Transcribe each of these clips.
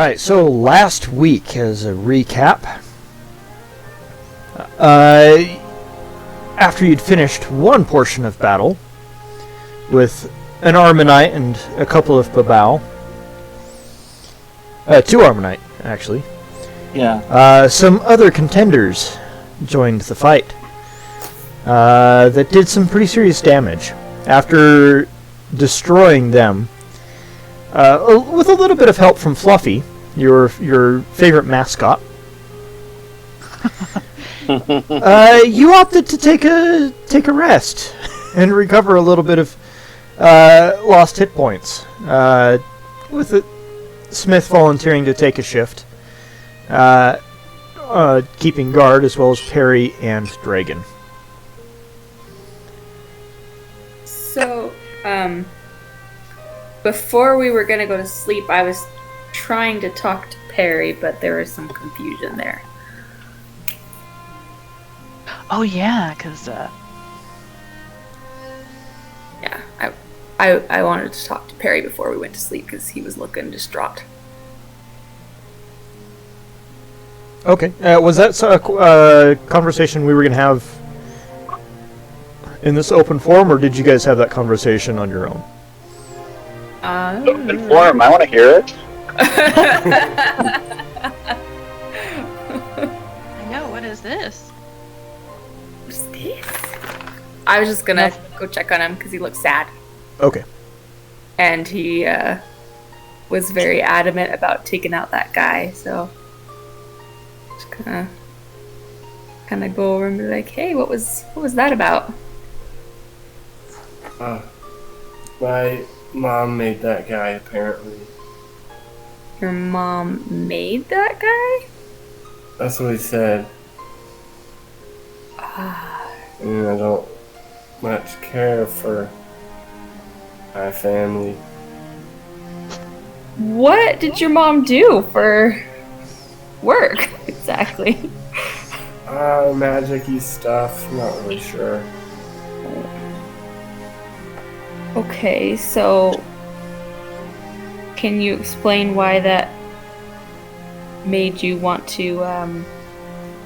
Alright, so last week, as a recap, after you'd finished one portion of battle with an Armanite and a couple of Babao, two Armanite, actually. Yeah. Some other contenders joined the fight that did some pretty serious damage. After destroying them, with a little bit of help from Fluffy, your favorite mascot, you opted to take a rest and recover a little bit of lost hit points. With it, Smith volunteering to take a shift, keeping guard, as well as Perry and Dragon. So, before we were gonna go to sleep, I was trying to talk to Perry, but there was some confusion there. Oh yeah, because Yeah, I wanted to talk to Perry before we went to sleep because he was looking distraught. Okay. Was that a conversation we were going to have in this open forum, or did you guys have that conversation on your own? Open forum, I want to hear it. I know, what is this? What's this? I was just gonna go check on him because he looked sad. Okay. And he was very adamant about taking out that guy, so just kind of go over and be like, "Hey, what was that about?" My mom made that guy, apparently. Your mom made that guy? That's what he said. And I don't much care for my family. What did your mom do for work exactly? Magic-y stuff, not really sure. Okay, so can you explain why that made you want to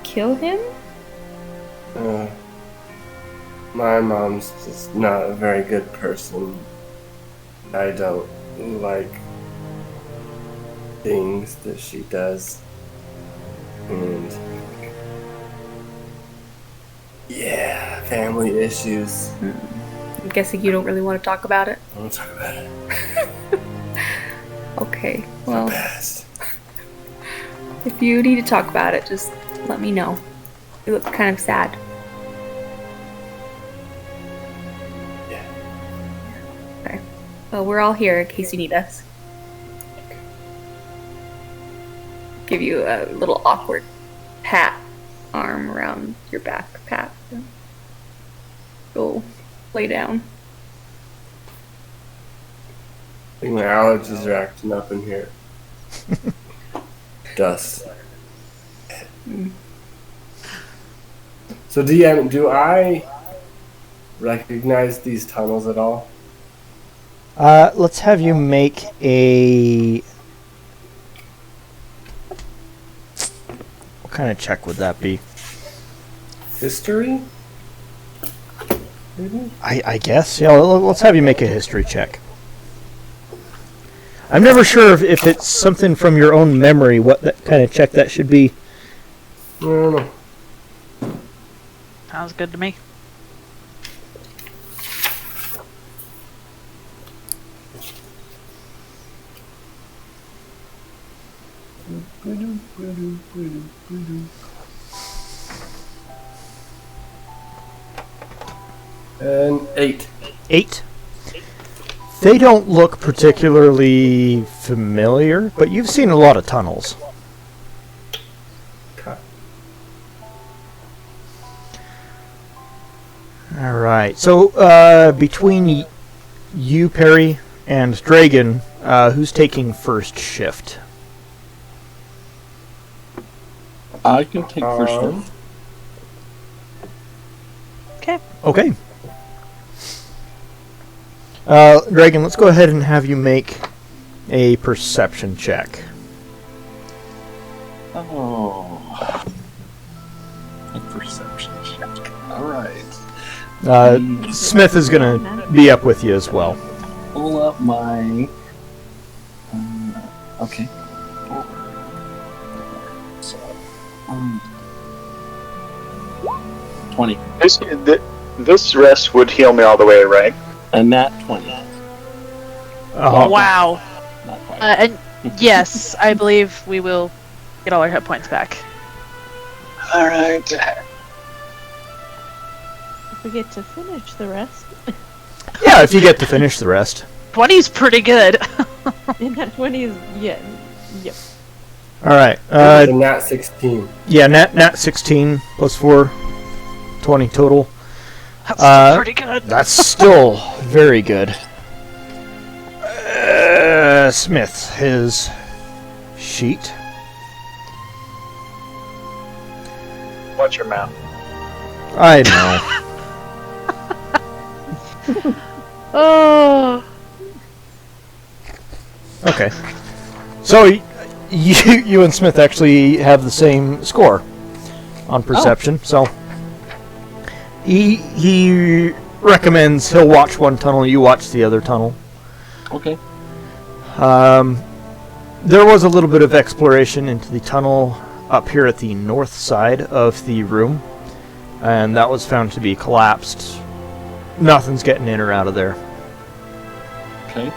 kill him? My mom's just not a very good person. I don't like things that she does. And yeah, family issues. I'm guessing you don't really want to talk about it. I won't talk about it. Okay, well, Past. if you need to talk about it, just let me know. You look kind of sad. Yeah. Okay. Well, we're all here in case you need us. Give you a little awkward pat, arm around your back, pat. Go lay down. I think my allergies are acting up in here. Dust. So DM, do I recognize these tunnels at all? Let's have you make a... What kind of check would that be? History? Maybe? I guess. Yeah, let's have you make a history check. I'm never sure if it's something from your own memory, what that kind of check that should be. I don't know. Sounds good to me. And 8. 8. They don't look particularly familiar, but you've seen a lot of tunnels. Okay. Alright, so between you, Perry, and Dragon, who's taking first shift? I can take first one. Okay. Okay. Dragon, let's go ahead and have you make a perception check. Oh. A perception check. Alright. Smith is gonna be up with you as well. Pull up my... okay. So, 20. This rest would heal me all the way, right? And that 20. Wow. Not quite. And yes, I believe we will get all our hit points back. Alright. If we get to finish the rest. Yeah, if you get to finish the rest. 20's pretty good. And that 20 is, yeah. Yep. Alright. The nat 16. Yeah, nat 16 plus 4. 20 total. That's still pretty good. That's still very good. Smith, his sheet. Watch your mouth. I know. Oh. Okay. So you and Smith actually have the same score on perception. So he recommends he'll watch one tunnel, you watch the other tunnel. Okay. There was a little bit of exploration into the tunnel up here at the north side of the room, and that was found to be collapsed. Nothing's getting in or out of there. Okay.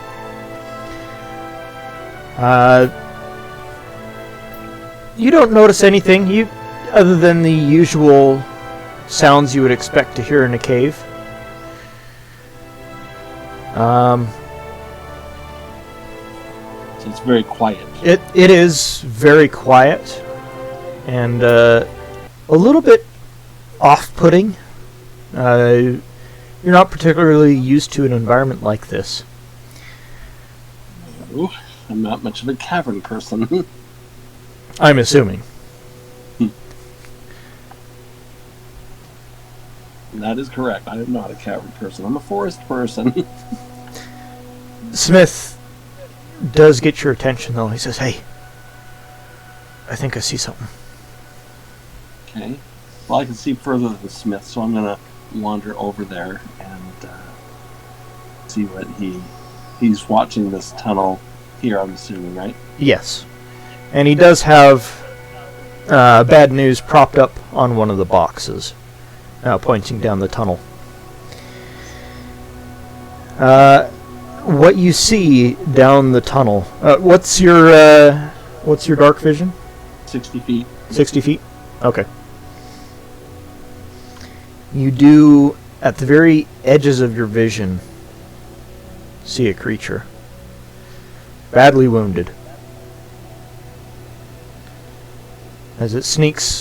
You don't notice anything other than the usual sounds you would expect to hear in a cave. So it's very quiet. It is very quiet and a little bit off-putting. You're not particularly used to an environment like this. Ooh, I'm not much of a cavern person. I'm assuming. That is correct. I am not a cavern person. I'm a forest person. Smith does get your attention, though. He says, "Hey, I think I see something." Okay. Well, I can see further than Smith, so I'm gonna wander over there and see what he's watching this tunnel here. I'm assuming, right? Yes. And he does have bad news propped up on one of the boxes, pointing down the tunnel. What you see down the tunnel, what's your dark vision? 60 feet. 60 feet? Okay. You do, at the very edges of your vision, see a creature. Badly wounded. As it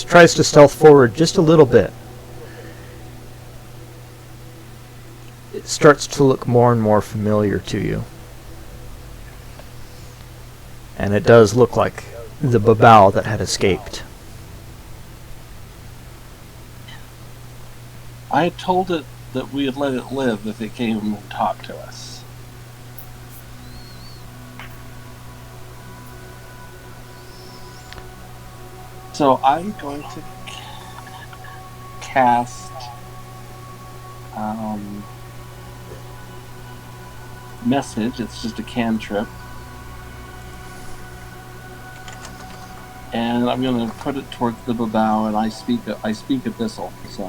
tries to stealth forward just a little bit. It starts to look more and more familiar to you. And it does look like the Babao that had escaped. I had told it that we would let it live if it came and talked to us. So I'm going to cast message. It's just a cantrip. And I'm going to put it towards the Babao, and I speak Abyssal, so...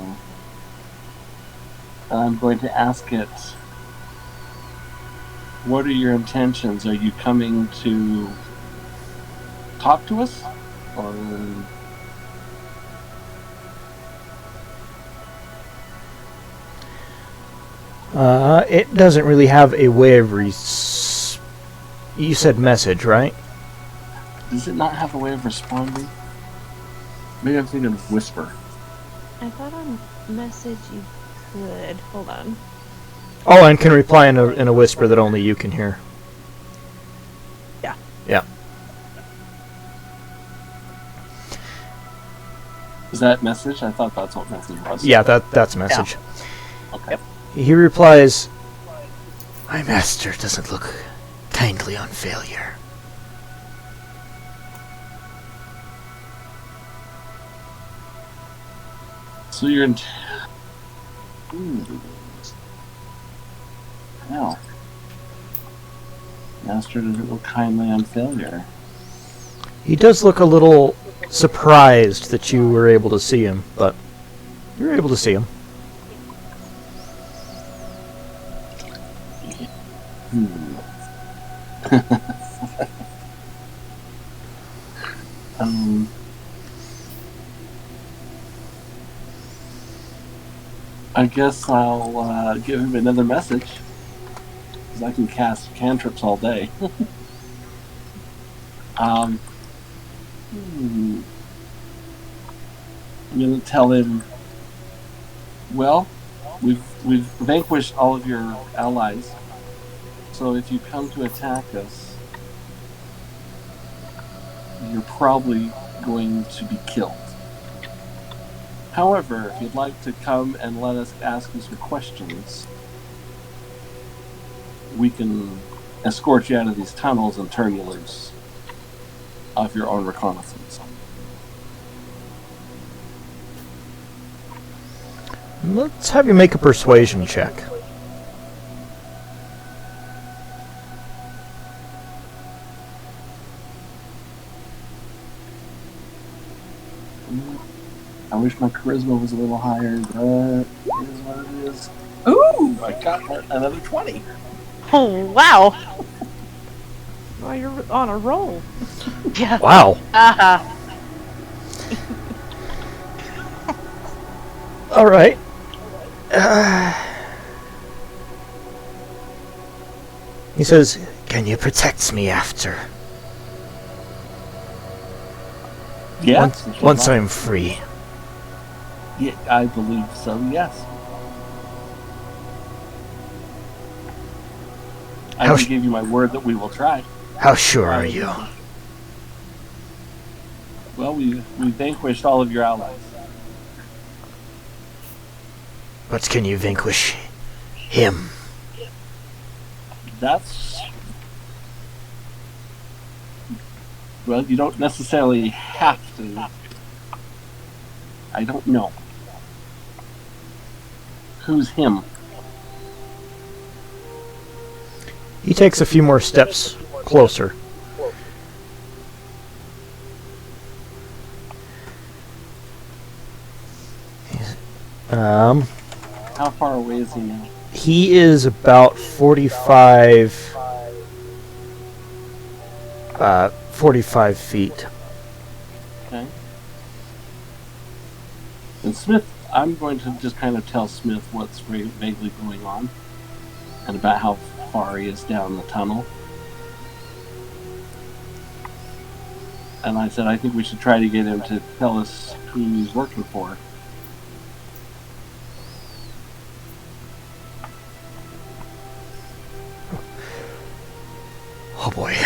And I'm going to ask it, what are your intentions? Are you coming to talk to us? Or... It doesn't really have a way of You said message, right? Does it not have a way of responding? Maybe I'm thinking of whisper. I thought on message you could. Hold on. Oh, and can reply in a whisper that only you can hear. Yeah. Yeah. Is that message? I thought that's what message was. Yeah, that's message. Yeah. Okay. Yep. He replies, "My master doesn't look kindly on failure. So you're in. Well, Master doesn't look kindly on failure. He does look a little surprised that you were able to see him, but you're able to see him. I guess I'll give him another message, because I can cast cantrips all day. I'm going to tell him, well, we've vanquished all of your allies, so if you come to attack us, you're probably going to be killed. However, if you'd like to come and let us ask you some questions, we can escort you out of these tunnels and turn you loose of your own reconnaissance. Let's have you make a persuasion check. I wish my charisma was a little higher, but it is what it is. Ooh, I got another 20. Oh, wow. Oh, you're on a roll. Yeah. Wow. All right. He says, "Can you protect me after? Yeah. Once I'm free." Yeah, I believe so, yes. I can give you my word that we will try. How sure are you? Well, we vanquished all of your allies. But can you vanquish him? That's... Well, you don't necessarily have to. I don't know. Who's him? He takes a few more steps closer. How far away is he now? He is about 45 feet. Okay. And Smith, I'm going to just kind of tell Smith what's vaguely going on and about how far he is down the tunnel. And I said, I think we should try to get him to tell us who he's working for. Oh boy.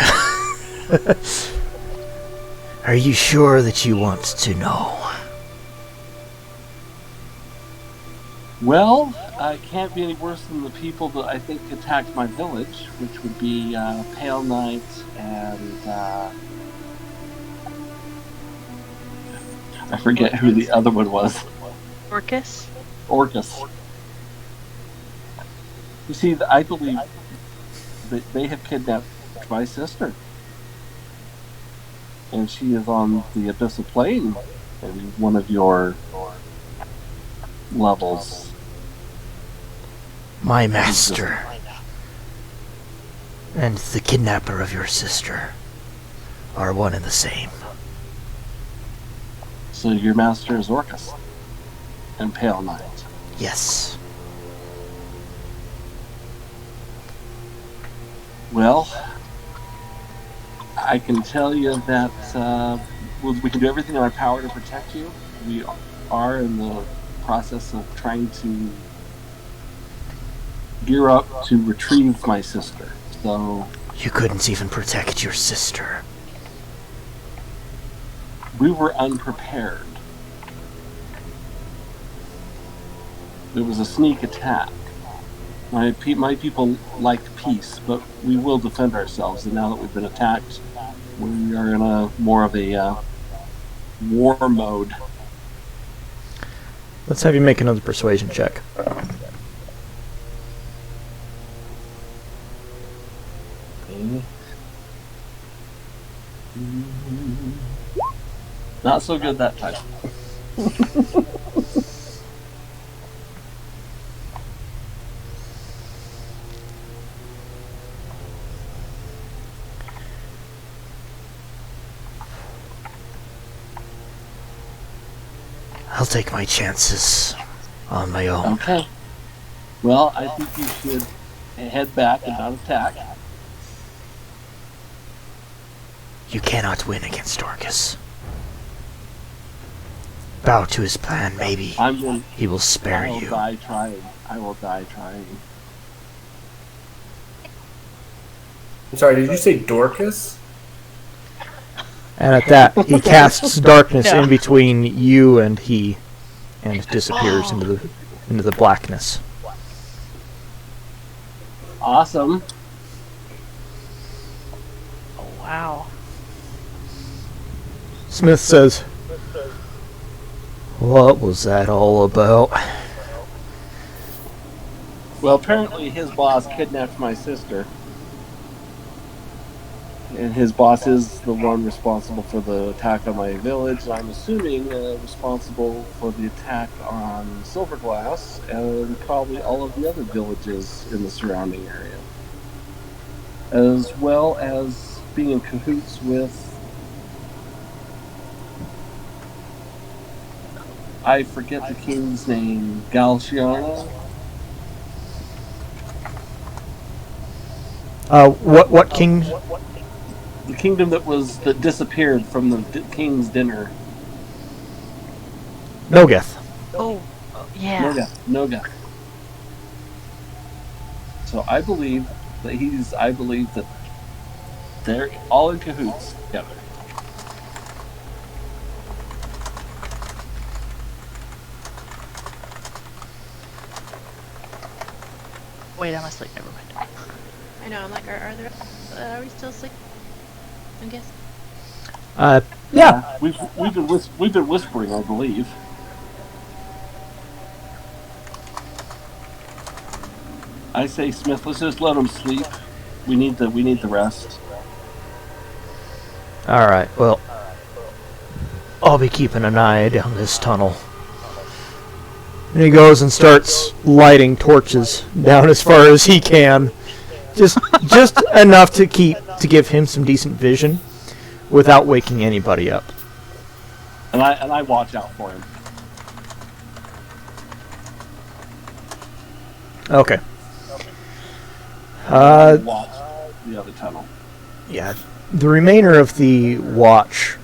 Are you sure that you want to know? Well, it can't be any worse than the people that I think attacked my village, which would be Pale Knight and I forget who the other one was. Orcus? Orcus. You see, I believe that they have kidnapped my sister. And she is on the Abyssal Plane in one of your levels. My master and the kidnapper of your sister are one and the same. So your master is Orcus and Pale Knight. Yes. Well, I can tell you that we can do everything in our power to protect you. We are in the process of trying to gear up to retrieve my sister. So You couldn't even protect your sister. we were unprepared. It was a sneak attack. My people like peace, but we will defend ourselves. And now that we've been attacked, we are in more of a war mode. Let's have you make another persuasion check. Not so good that time. I'll take my chances on my own. Okay. Well, I think you should head back and not attack. You cannot win against Dorcas. Bow to his plan, maybe. He will spare I will you. die trying. I will die trying. I'm sorry, did you say Dorcas? And at that, he casts darkness Yeah. in between you and he, and disappears into the blackness. Awesome. Oh, wow. Smith says, "What was that all about?" Well, apparently his boss kidnapped my sister. And his boss is the one responsible for the attack on my village. And I'm assuming responsible for the attack on Silverglass and probably all of the other villages in the surrounding area. As well as being in cahoots with... I forget the king's name. Galciano? What king? The kingdom that disappeared from the king's dinner. Nogeth. Oh, yeah. Noga. So I believe that they're all in cahoots together. Wait, I must like never mind. I know. I'm like, are we still asleep? I guess. Yeah. We've been whispering, I believe. I say, Smith, let's just let them sleep. We need the rest. All right. Well, I'll be keeping an eye down this tunnel. And he goes and starts lighting torches down as far as he can, just enough to give him some decent vision, without waking anybody up. And I watch out for him. Okay. Watch the other tunnel. Yeah. The remainder of the watch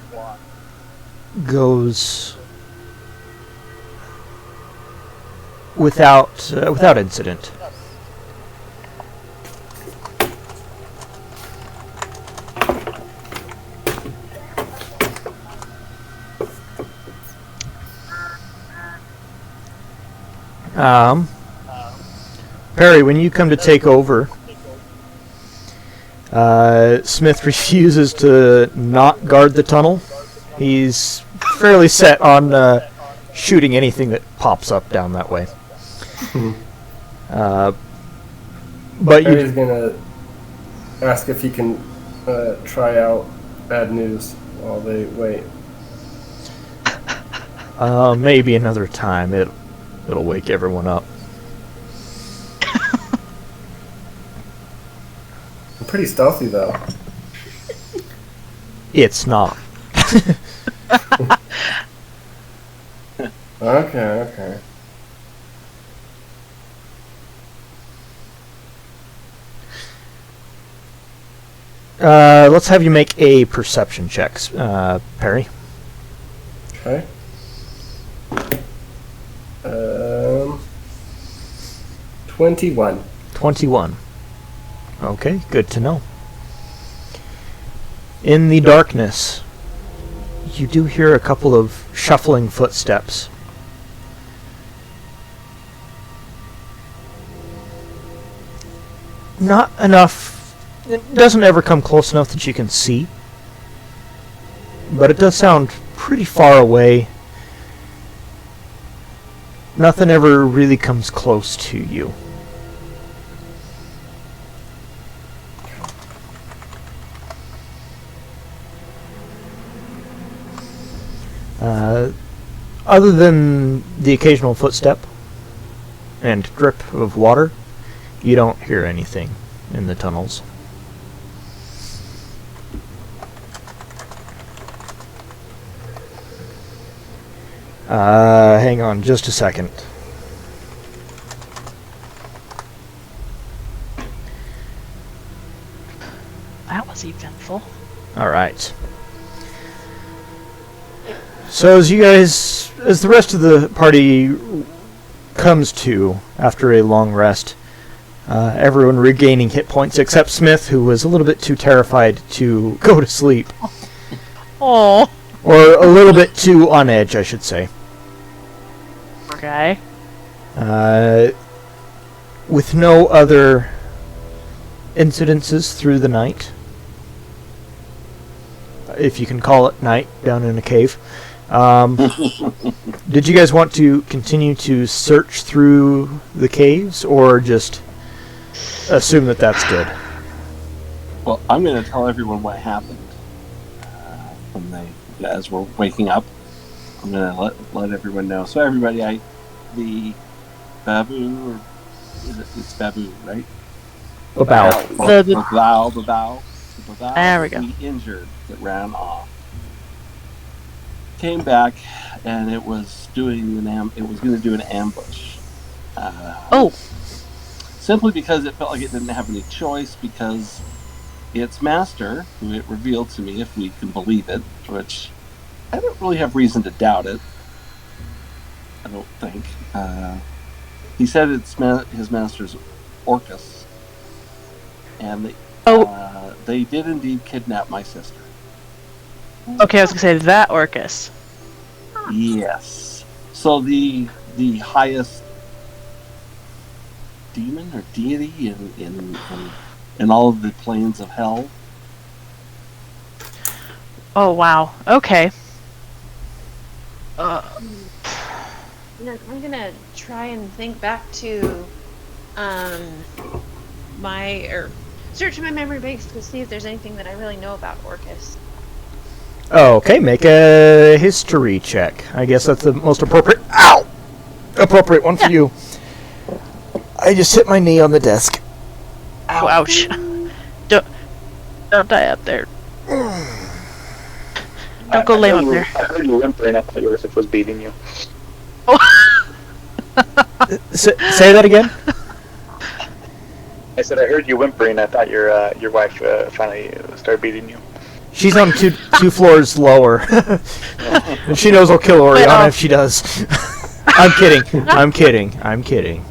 goes without incident. Perry, when you come to take over, Smith refuses to not guard the tunnel. He's fairly set on shooting anything that pops up down that way. But Perry's gonna ask if he can try out bad news while they wait. maybe another time it'll wake everyone up. I'm pretty stealthy though. It's not. Okay. Let's have you make a perception check, Perry. Okay. 21. 21. Okay, good to know. In the darkness, you do hear a couple of shuffling footsteps. Not enough. It doesn't ever come close enough that you can see, but it does sound pretty far away. nothing ever really comes close to you. Other than the occasional footstep and drip of water, you don't hear anything in the tunnels. Hang on just a second. That was eventful. Alright. So as the rest of the party comes to after a long rest, everyone regaining hit points except Smith, who was a little bit too terrified to go to sleep. Oh, Or a little bit too on edge, I should say. poor guy. With no other incidences through the night, if you can call it night, down in a cave. Did you guys want to continue to search through the caves, or just assume that that's good? Well, I'm going to tell everyone what happened as we're waking up. I'm going to let everyone know. So everybody, the Babu, or it's Babu, right? Babao. Babao. There we go. The injured that ran off came back, and it was doing it was going to do an ambush. Simply because it felt like it didn't have any choice, because its master, who it revealed to me, if we can believe it, which I don't really have reason to doubt it. I don't think. He said his master's Orcus, and they did indeed kidnap my sister. Okay, I was gonna say that Orcus. Yes. So the highest demon or deity in all of the planes of hell. Oh wow. Okay. I'm gonna try and think back to search my memory banks to see if there's anything that I really know about Orcus. Okay, make a history check. I guess that's the most appropriate one for you. I just hit my knee on the desk. Ow, ouch. Don't die up there. Don't go lay up there. I heard you whimpering. I thought Joseph was beating you. Say that again? I said I heard you whimpering. I thought your wife finally started beating you. She's on two floors lower. And she knows I'll kill Oriana if she does. I'm kidding.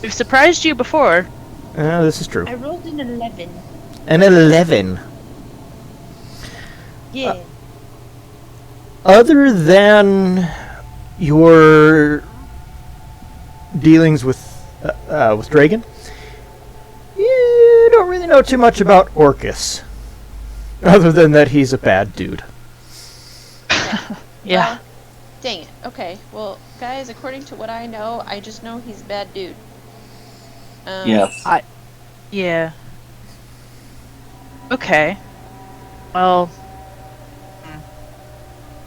We've surprised you before. This is true. I rolled an 11. An 11. Yeah. Other than your dealings with Dragon, you don't really know too much about Orcus. Other than that, he's a bad dude. Yeah. Well, dang it. Okay. Well, guys, according to what I know, I just know he's a bad dude. Yes. Yeah. Okay. Well.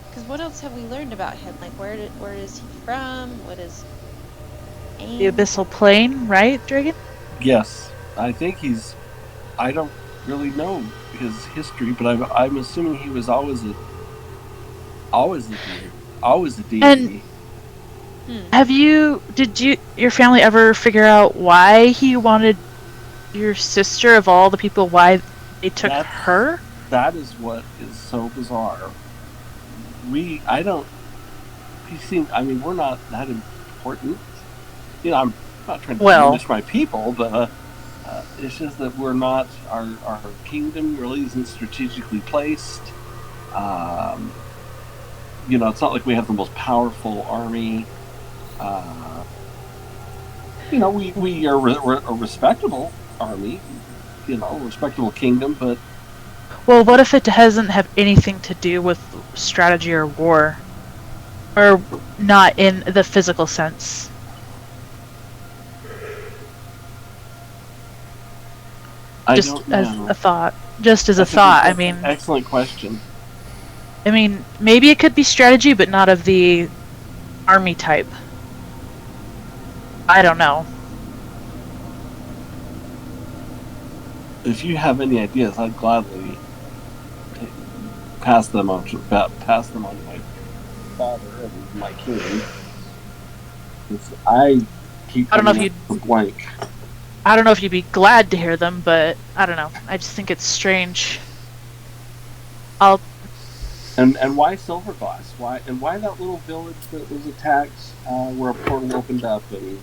Because what else have we learned about him? Like, where is he from? What is The Abyssal Plane, right, Dragon? Yes. I think I don't really know his history, but I'm assuming he was always a deity. And did your family ever figure out why he wanted your sister, of all the people, why they took her? That is what is so bizarre. We're not that important. You know, I'm not trying to diminish my people, but it's just that we're not, our kingdom really isn't strategically placed. It's not like we have the most powerful army. We are a respectable army, respectable kingdom, but... Well, what if it doesn't have anything to do with strategy or war? Or not in the physical sense? Just as a thought. Just as a thought, I mean... Excellent question. I mean, maybe it could be strategy, but not of the army type. I don't know. If you have any ideas, I'd gladly pass them on to my father and my king. I don't know if you'd blank. I don't know if you'd be glad to hear them, but I don't know. I just think it's strange. And why Silverglass? Why that little village that was attacked where a portal opened up? And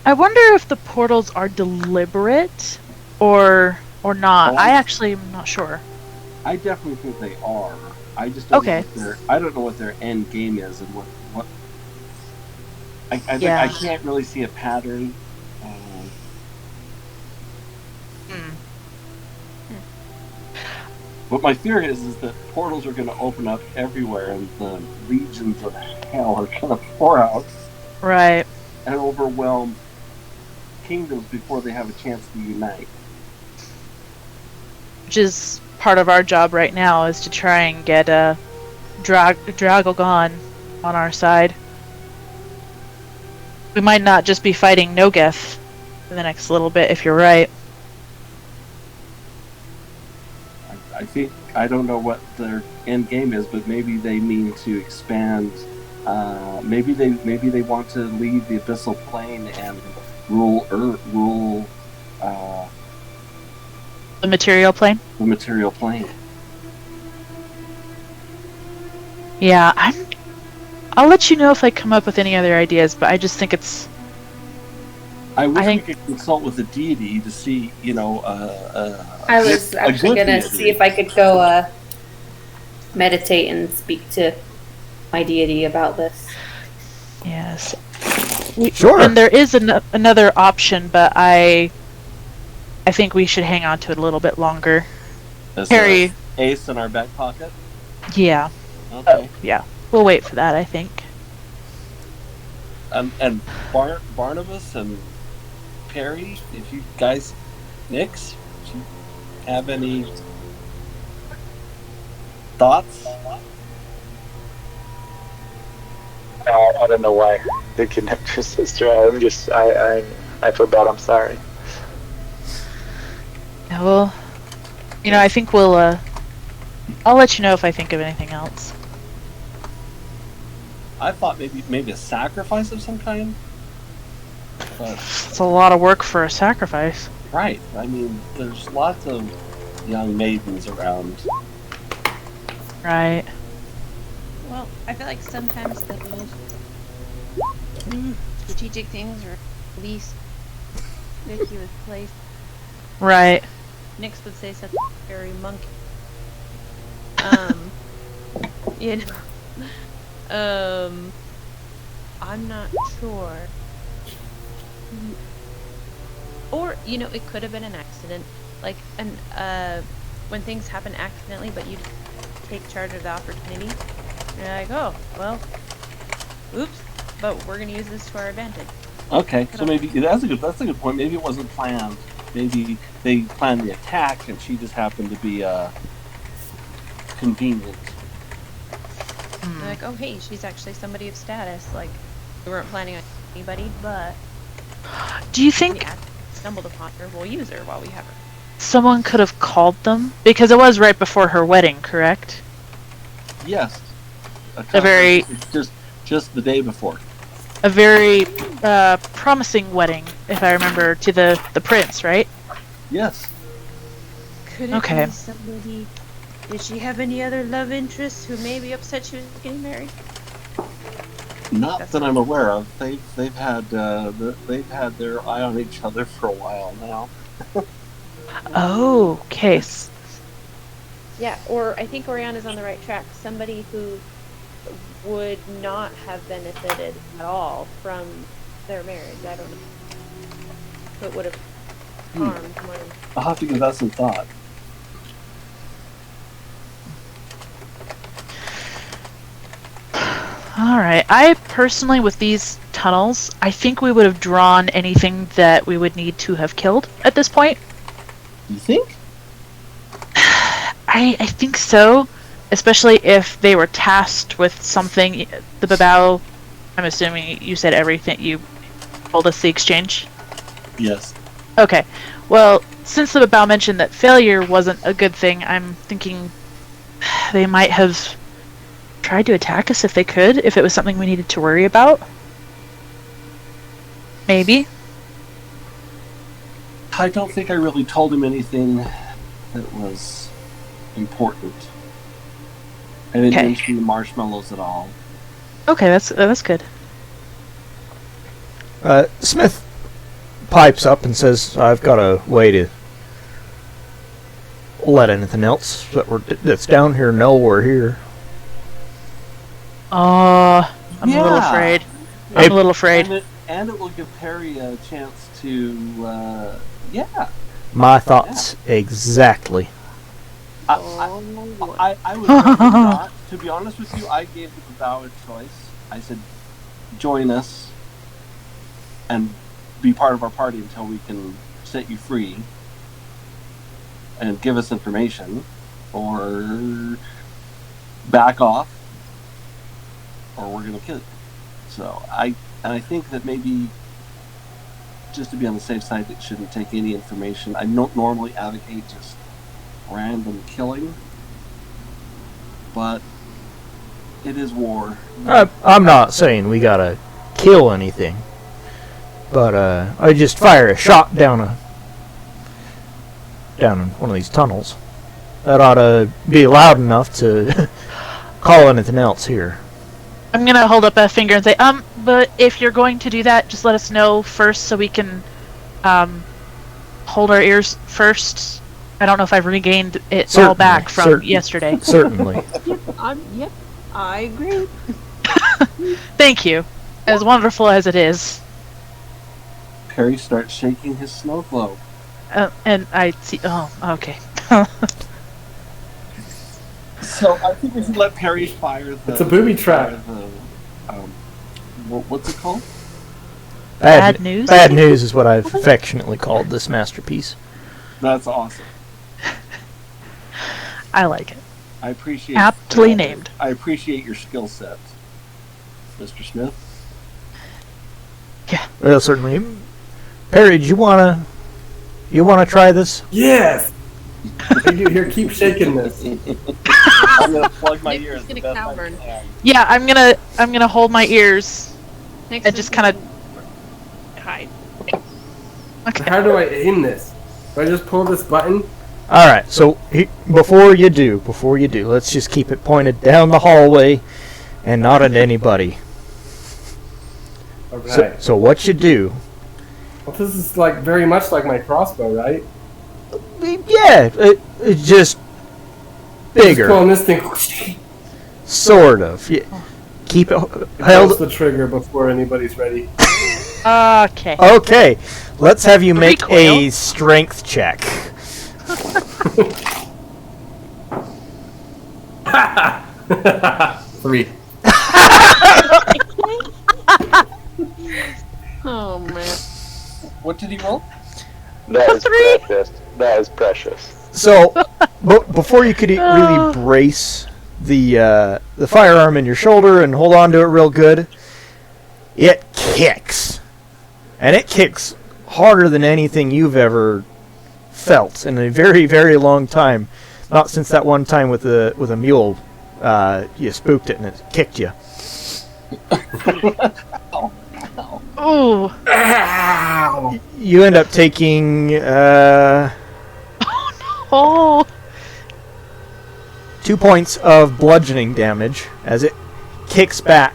I wonder if the portals are deliberate or not. I actually am not sure. I definitely think they are. I just don't know I don't know what their end game is and what I can't really see a pattern. What my fear is that portals are going to open up everywhere and the legions of hell are going to pour out. Right. And overwhelm kingdoms before they have a chance to unite. Which is part of our job right now, is to try and get Dragogon on our side. We might not just be fighting Nogeth in the next little bit, if you're right. I don't know what their end game is, but maybe they mean to expand. Maybe they want to leave the Abyssal Plane and rule the Material Plane. The Material Plane. Yeah, I'll let you know if I come up with any other ideas, but I just think it's. I wish we could consult with the deity to see, I was actually gonna see if I could go meditate and speak to my deity about this. Yes. Sure. And there is another option, but I think we should hang on to it a little bit longer. Is Harry, ace in our back pocket? Yeah. Okay. Yeah. We'll wait for that, I think. And Barnabas and Perry, if you guys, Nix, do you have any thoughts? I don't know why they kidnapped your sister. I feel bad. I'm sorry. Yeah, well, I think we'll. I'll let you know if I think of anything else. I thought maybe a sacrifice of some kind. But it's a lot of work for a sacrifice. Right. I mean, there's lots of young maidens around. Right. Well, I feel like sometimes the most strategic things are least ridiculous place. Right. Nix would say something very monkey. I'm not sure. Or, it could have been an accident. Like, when things happen accidentally, but you take charge of the opportunity, you're like, oh, well, oops, but we're going to use this to our advantage. Okay, so maybe that's a good point. Maybe it wasn't planned. Maybe they planned the attack, and she just happened to be convenient. They're like, oh, hey, she's actually somebody of status. Like, we weren't planning on anybody, but do you think stumbled upon her? We'll use her while we have her. Someone could have called them, because it was right before her wedding, correct? Yes. Just the day before. A very promising wedding, if I remember, to the prince, right? Yes. Could it be somebody? Did she have any other love interests who may be upset she was getting married? Not that I'm aware of. They've had their eye on each other for a while now. Oh, case. Yeah, or I think Oriana's on the right track. Somebody who would not have benefited at all from their marriage. I don't know. So it would have harmed one. I'll have to give that some thought. Alright, I personally, with these tunnels, I think we would have drawn anything that we would need to have killed at this point. You think? I think so. Especially if they were tasked with something. The Babao, I'm assuming you said everything. You told us the exchange? Yes. Okay. Well, since the Babao mentioned that failure wasn't a good thing, I'm thinking they might have tried to attack us if they could, if it was something we needed to worry about. Maybe. I don't think I really told him anything that was important. I didn't Okay. mention the marshmallows at all. Okay, that's good. Smith pipes up and says, "I've got a way to let anything else that's down here know we're here." I'm a little Yeah. afraid. Hey, I'm a little afraid. And it will give Perry a chance to, yeah. My thoughts exactly. I would rather not. To be honest with you, I gave the Babao a choice. I said, join us and be part of our party until we can set you free and give us information, or back off, or we're going to kill you. So I think that maybe, just to be on the safe side, it shouldn't take any information. I don't normally advocate just random killing, but it is war. I'm not saying we gotta kill anything, but I just fire a shot down in one of these tunnels. That ought to be loud enough to call anything else here. I'm gonna hold up a finger and say, but if you're going to do that, just let us know first so we can, hold our ears first. I don't know if I've regained it all Certainly, back from yesterday. Certainly. Yep, I agree. Thank you. As wonderful as it is. Perry starts shaking his snow globe. And I see, okay. So I think we should let Perry fire the... It's a booby trap. What's it called? Bad news? Bad news is what I've affectionately called this masterpiece. That's awesome. I like it. I appreciate... Aptly named. I appreciate your skill set, Mr. Smith. Yeah. Well, certainly. Perry, do you wanna try this? Yes! Hey, dude, here, keep shaking this. I'm gonna plug my Nick's ears. gonna the best I cavern. can. Yeah, I'm gonna hold my ears Next and just kind of hide. okay. How do I aim this? Do I just pull this button? All right. So before you do, let's just keep it pointed down the hallway, and not at anybody. Alright. So what you do? Well, this is like very much like my crossbow, right? Yeah, it's just bigger, Just pulling this thing. sort of. Yeah. Keep it Hold held. the trigger before anybody's ready. Okay. Okay, let's have you make Recoil. a strength check. Three. Oh man. What did he roll? That is Three. precious. That is precious. So, before you could really brace the firearm in your shoulder and hold on to it real good, it kicks, and it kicks harder than anything you've ever felt in a very, very long time. Not since that one time with a mule, you spooked it and it kicked you. Ooh. You end up taking Oh. 2 points of bludgeoning damage as it kicks back,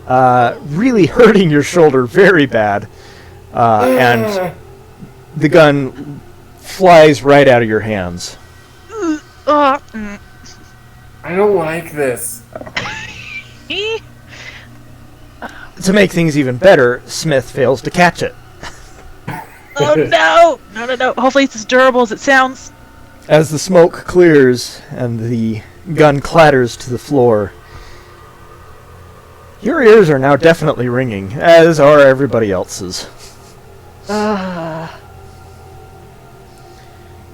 really hurting your shoulder very bad, and the gun flies right out of your hands. I don't like this. To make things even better, Smith fails to catch it. Oh no! No. Hopefully it's as durable as it sounds. As the smoke clears and the gun clatters to the floor, Your ears are now definitely ringing, as are everybody else's.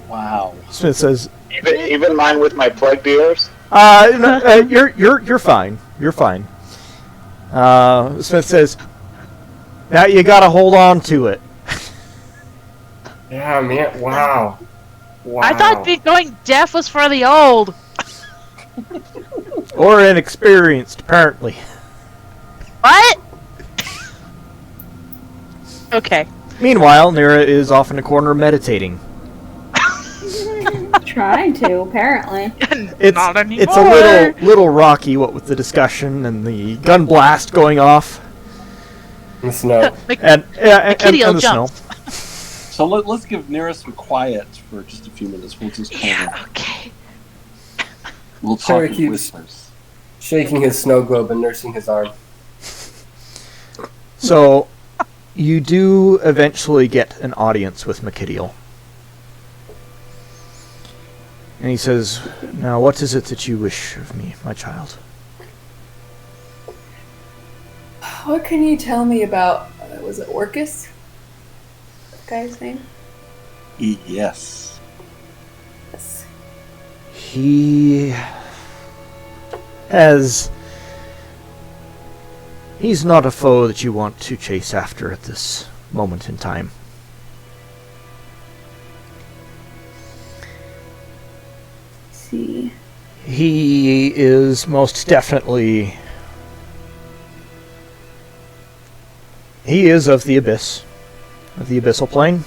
Wow. Smith says, Even mine with my plugged ears? you're fine. You're fine. Smith says, now you gotta hold on to it. Yeah, man. Wow. Wow. I thought going deaf was for the old. Or inexperienced, apparently. What? Okay. Meanwhile, Nira is off in a corner meditating. Trying to, apparently. It's Not anymore. it's a little rocky, what with the discussion and the gun blast going off, The snow. and the Kitty-o snow. jumps. So let's give Nira some quiet for just a few minutes. We'll just kind of Okay. we'll talk Sarah in keeps- whispers. Shaking his snow globe and nursing his arm. So, you do eventually get an audience with Makitiel. And he says, now what is it that you wish of me, my child? What can you tell me about, was it Orcus? That guy's name? Yes. Yes. He has... He's not a foe that you want to chase after at this moment in time. See. He is most definitely... He is of the Abyss. Of the Abyssal Plane.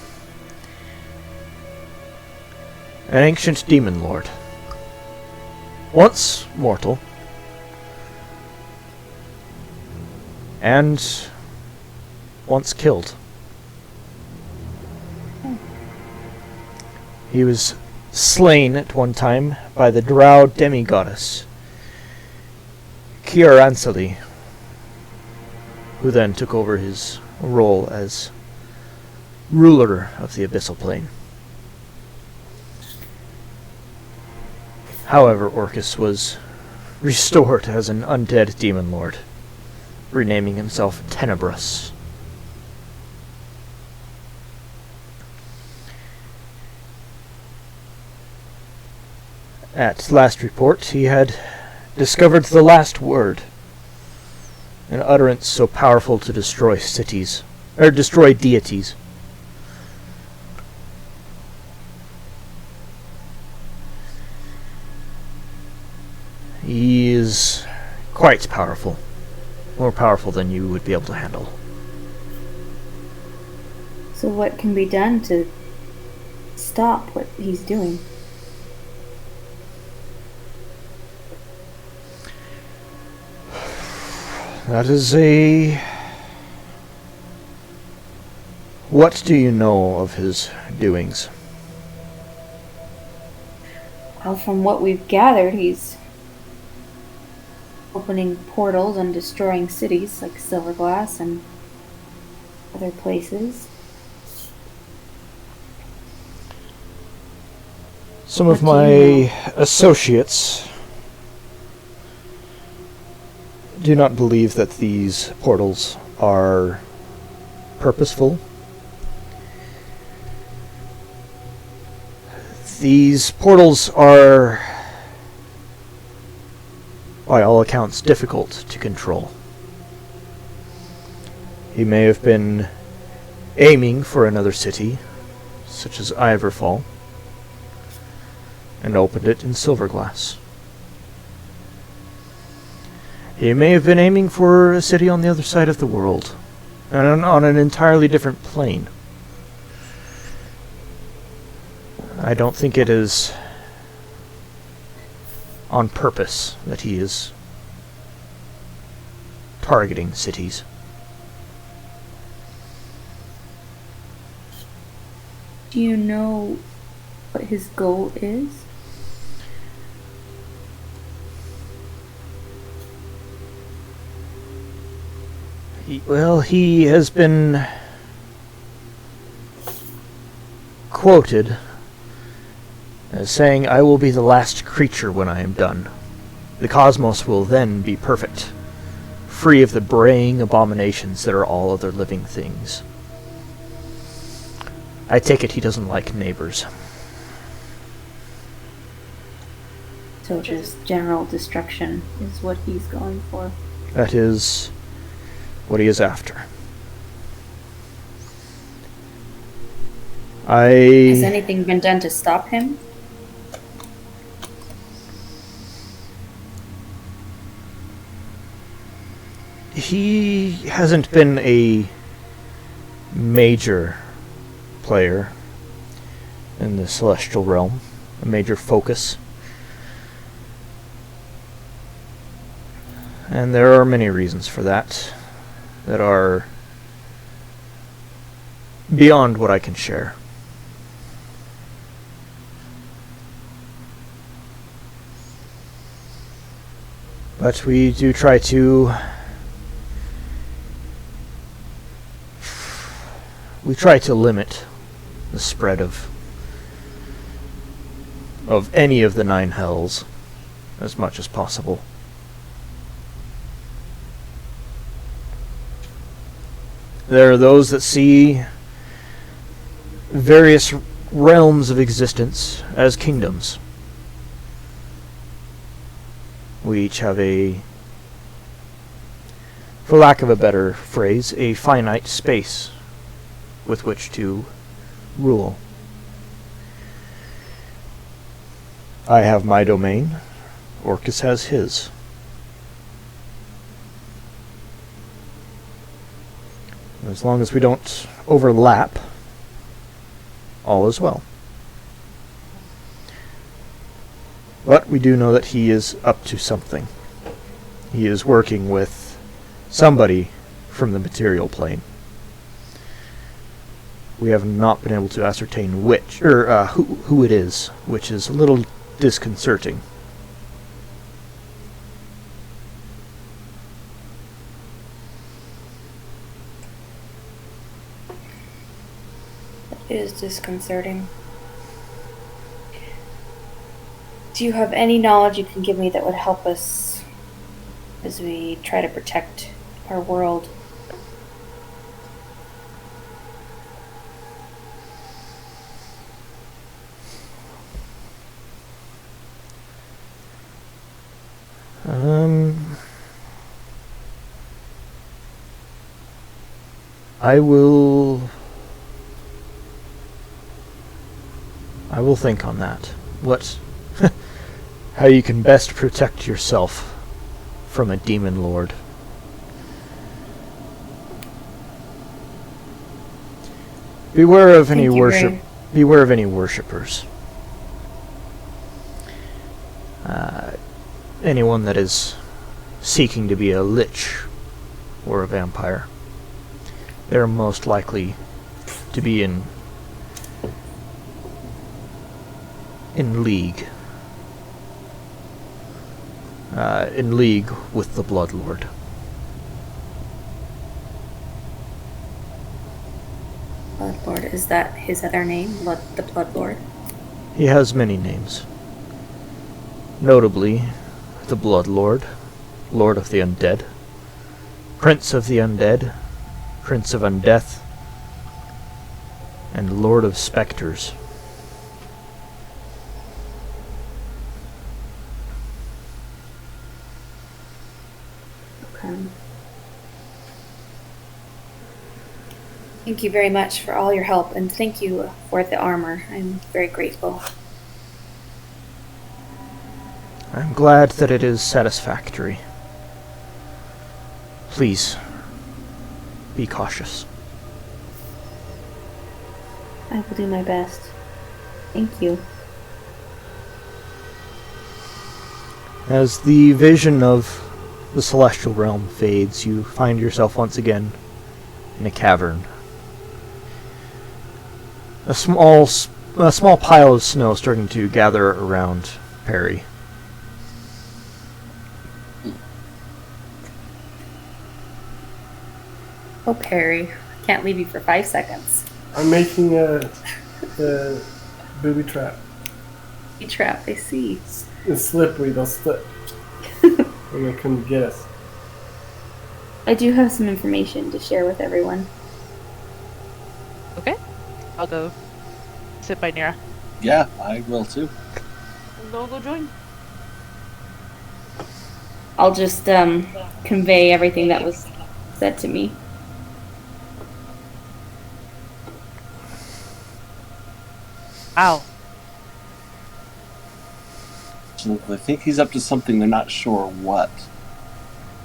An ancient demon lord. Once mortal. And once killed. He was slain at one time by the drow demigoddess Kiaransali, who then took over his role as ruler of the Abyssal Plane. However, Orcus was restored as an undead demon lord, renaming himself Tenebrous. At last report, he had discovered the last word, an utterance so powerful to destroy cities, or destroy deities. He is quite powerful, more powerful than you would be able to handle. So what can be done to stop what he's doing? That is a... What do you know of his doings? Well, from what we've gathered, he's opening portals and destroying cities like Silverglass and other places. Some of What do you my associates do not believe that these portals are purposeful. These portals are, by all accounts, difficult to control. He may have been aiming for another city, such as Ivorfall, and opened it in Silverglass. He may have been aiming for a city on the other side of the world, and on an entirely different plane. I don't think it is on purpose that he is targeting cities. Do you know what his goal is? He has been quoted as saying, "I will be the last creature when I am done. The cosmos will then be perfect, free of the braying abominations that are all other living things. I take it he doesn't like neighbors. So just general destruction is what he's going for. That is what he is after. Has anything been done to stop him? He hasn't been a major player in the celestial realm, a major focus. And there are many reasons for that are beyond what I can share. But we do try to limit the spread of any of the 9 hells as much as possible. There are those that see various realms of existence as kingdoms. We each have for lack of a better phrase, a finite space with which to rule. I have my domain, Orcus has his. As long as we don't overlap, all is well. But we do know that he is up to something. He is working with somebody from the material plane. We have not been able to ascertain which, or who it is, which is a little disconcerting. It is disconcerting. Do you have any knowledge you can give me that would help us as we try to protect our world? I will think on that. How you can best protect yourself from a demon lord. Beware of any worshippers. Anyone that is seeking to be a lich or a vampire. They're most likely to be in league. In league with the Bloodlord. Bloodlord, is that his other name? The Bloodlord? He has many names. Notably, the Bloodlord, Lord of the Undead, Prince of the Undead, Prince of Undeath, and Lord of Spectres. Okay. Thank you very much for all your help, and thank you for the armor. I'm very grateful. I'm glad that it is satisfactory. Please, be cautious. I will do my best. Thank you. As the vision of the celestial realm fades, you find yourself once again in a cavern. A small pile of snow starting to gather around Perry. Oh, Perry. I can't leave you for 5 seconds. I'm making a booby trap. Booby trap, I see. It's slippery, they'll slip. And they couldn't get us. I do have some information to share with everyone. Okay. I'll go sit by Nira. Yeah, I will too. I'll go join. I'll just convey everything that was said to me. Ow. So I think he's up to something. They're not sure what.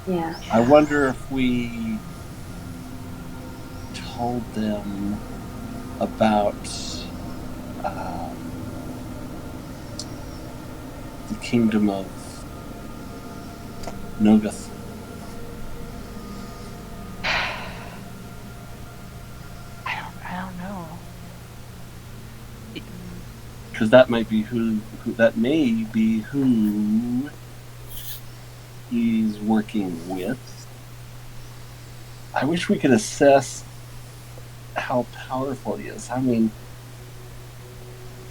Yeah. I wonder if we told them about the kingdom of Nogoth. I don't know. Because that might be who he's working with. I wish we could assess how powerful he is. I mean,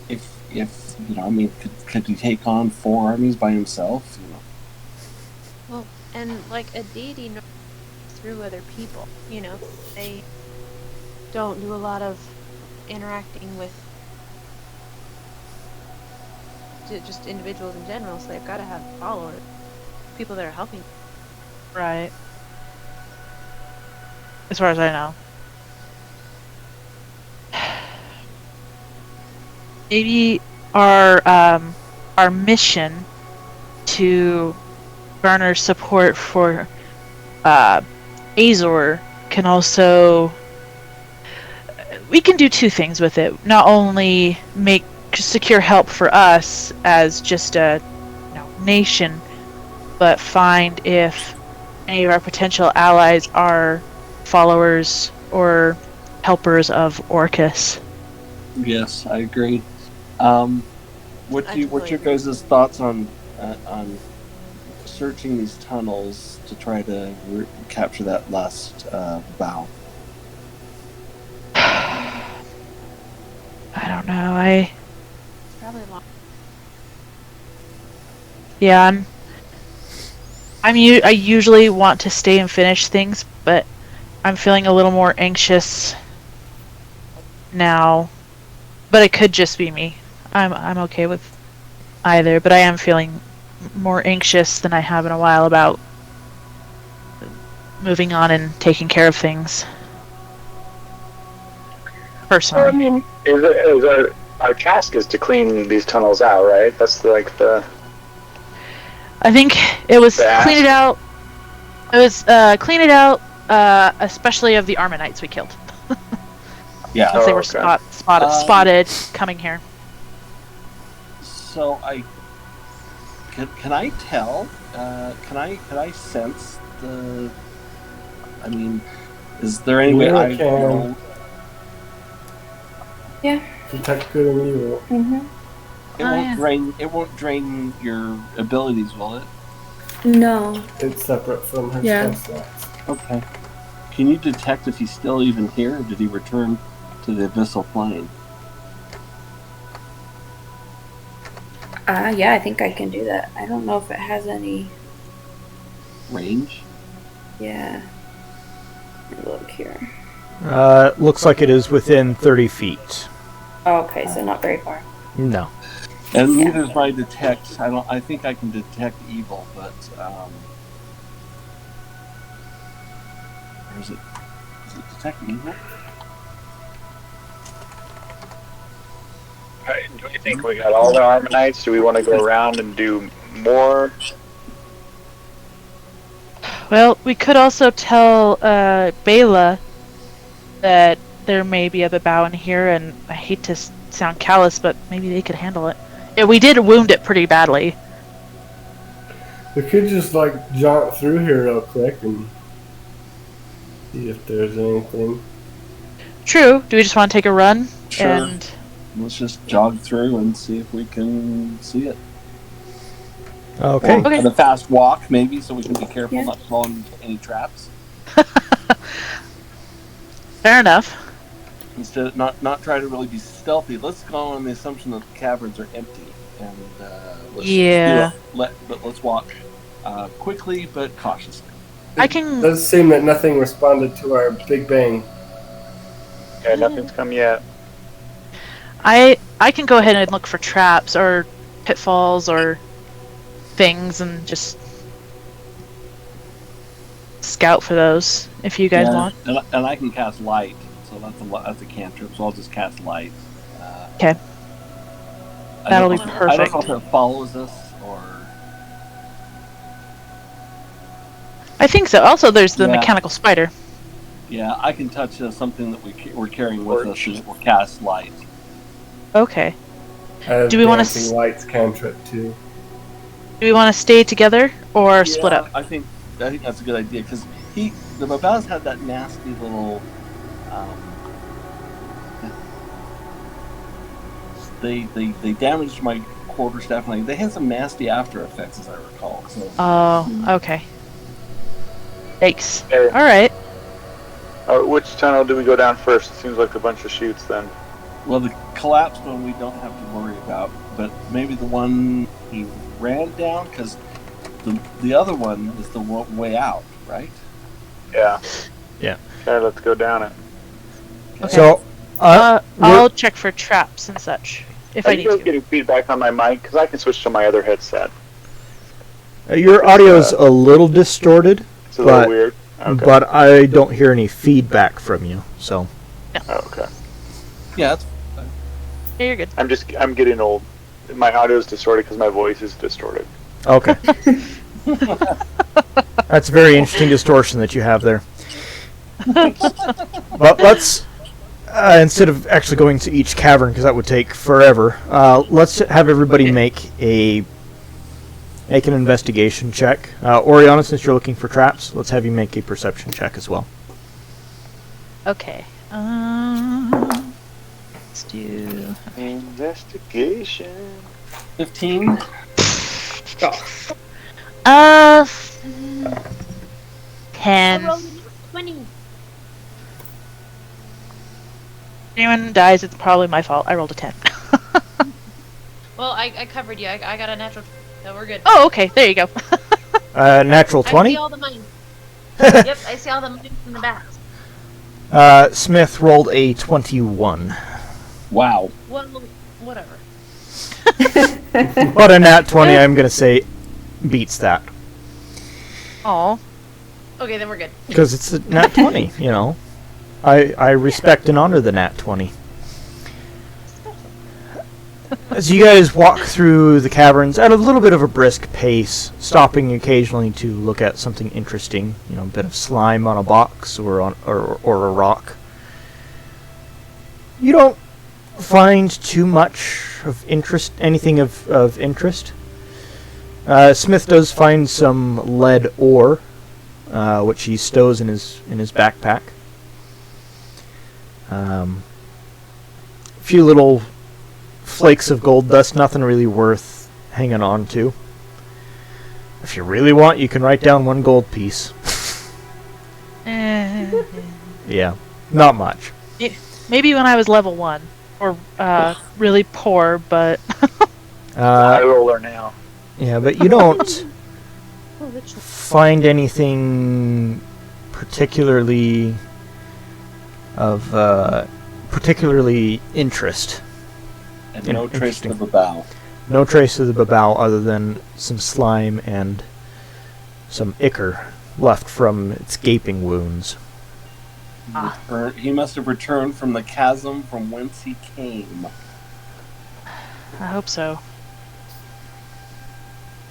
if you know, I mean, could he take on 4 armies by himself? You know. Well, and like a deity knows through other people, you know, they don't do a lot of interacting with just individuals in general, so they've got to have followers, people that are helping. Right. As far as I know. Maybe our mission to garner support for Azor can also... We can do 2 things with it. Not only secure help for us as just a nation, but find if any of our potential allies are followers or helpers of Orcus. Yes, I agree. What's your guys' thoughts on searching these tunnels to try to capture that last bow? I don't know. Probably long. Yeah, I usually want to stay and finish things, but I'm feeling a little more anxious now. But it could just be me. I'm okay with either, but I am feeling more anxious than I have in a while about moving on and taking care of things. Personally. I mean, our task is to clean these tunnels out, right? That's the. I think it was clean it out. It was clean it out, especially of the Armenites we killed. Yeah, they were spotted coming here. So can I tell? Can I sense the? I mean, is there any way I know? Yeah. Detect good and evil. Mm-hmm. It won't drain your abilities, will it? No. It's separate from her Yeah. spell slots. Okay. Can you detect if he's still even here, or did he return to the abyssal plane? Yeah, I think I can do that. I don't know if it has any range. Yeah. Let me look here. Looks like it is within 30 feet. Oh, okay, so not very far. No. And neither is my detect. I think I can detect evil, but or is it detect evil? Do we think we got all the Armenites? Do we want to go around and do more? Well, we could also tell Bela that there may be a bow in here, and I hate to sound callous, but maybe they could handle it. Yeah, we did wound it pretty badly. We could just jaunt through here real quick and see if there's anything. True. Do we just want to take a run? Sure. And let's just jog through and see if we can see it. Okay. Or a fast walk, maybe, so we can be careful not to fall into any traps. Fair enough. Instead of not try to really be stealthy, let's go on the assumption that the caverns are empty, and let's Yeah. let's walk quickly but cautiously. I can. It does seem that nothing responded to our Big Bang. Yeah, nothing's come yet. I can go ahead and look for traps or pitfalls or things and just scout for those if you guys want. And I can cast light, so that's a cantrip. So I'll just cast light. Okay. That'll be perfect. I don't know if it follows us or. I think so. Also, there's the mechanical spider. Yeah, I can touch something that we're carrying with us, and it will cast light. Okay. Do we want to lights cantrip too? Do we want to stay together or split up? I think that's a good idea because the Babaus had that nasty little. They damaged my quarterstaff, and they had some nasty after effects, as I recall. So. Oh, okay. Yikes. Hey. All right. Which tunnel do we go down first? It seems like a bunch of chutes then. Well, the collapsed one we don't have to worry about, but maybe the one he ran down, because the other one is the way out, right? Yeah. Yeah. Okay, let's go down it. Okay. So, I'll check for traps and such if Are I you need guys to. getting feedback on my mic? Because I can switch to my other headset. your audio's a little distorted, It's a little weird. Okay. but I don't hear any feedback from you. So, Oh, okay. Yeah, that's Yeah, you're good. I'm getting old. My audio is distorted because my voice is distorted. okay. That's a very interesting distortion that you have there. But let's, instead of actually going to each cavern, because that would take forever, let's have everybody make an investigation check. Oriana, since you're looking for traps, let's have you make a perception check as well. Okay. Let's do. Investigation. 15. I 10. rolled 20. If anyone dies, it's probably my fault. I rolled a 10. Well, I covered you. I got a natural, so we're good. Oh, okay. There you go. Natural I 20? see all the money. Yep, I see all the money from the back. Smith rolled a 21. Wow. Well, whatever. But a nat 20, I'm going to say, beats that. Aw. Okay, then we're good. Because it's a nat 20, you know. I respect and honor the nat 20. As you guys walk through the caverns at a little bit of a brisk pace, stopping occasionally to look at something interesting, you know, a bit of slime on a box or a rock, you don't find too much of interest, anything of interest. Smith does find some lead ore, which he stows in his backpack. A few little flakes of gold dust, nothing really worth hanging on to. If you really want, you can write down 1 gold piece. Yeah, not much. Maybe when I was level 1. Or really poor, but... High roller now. Yeah, but you don't find anything particularly of particularly interest. And no trace of the bow. No trace of the Babao other than some slime and some ichor left from its gaping wounds. He must have returned from the chasm from whence he came. I hope so.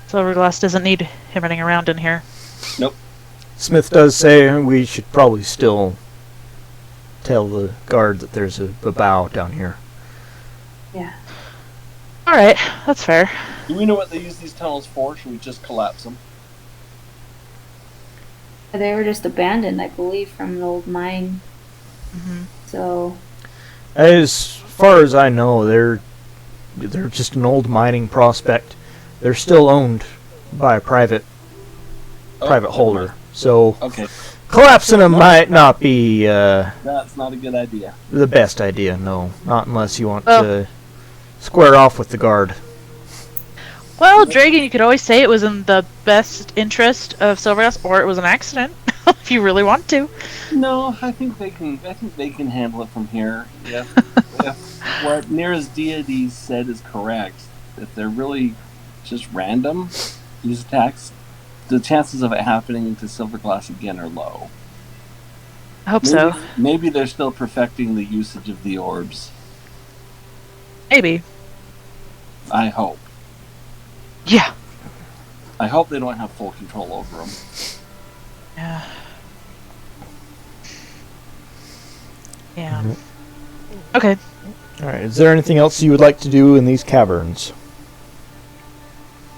Silverglass doesn't need him running around in here. Nope. Smith does say we should probably still tell the guard that there's a Babao down here. Yeah. Alright, that's fair. Do we know what they use these tunnels for? Should we just collapse them? They were just abandoned, I believe, from an old mine. Mm-hmm. So, As far as I know, they're just an old mining prospect. They're still owned by a private holder. So Okay, collapsing them might not be that's not a good idea. the best idea. No, not unless you want to square off with the guard. Well, Dragon, you could always say it was in the best interest of Silvergrass, or it was an accident, if you really want to. No, I think they can. I think they can handle it from here. If what Near's deity said is correct, if they're really just random, these attacks, the chances of it happening to Silverglass again are low. I hope so. Maybe they're still perfecting the usage of the orbs. Maybe. I hope. Yeah. I hope they don't have full control over them. Yeah. Yeah. Mm-hmm. Okay. Alright, is there anything else you would like to do in these caverns?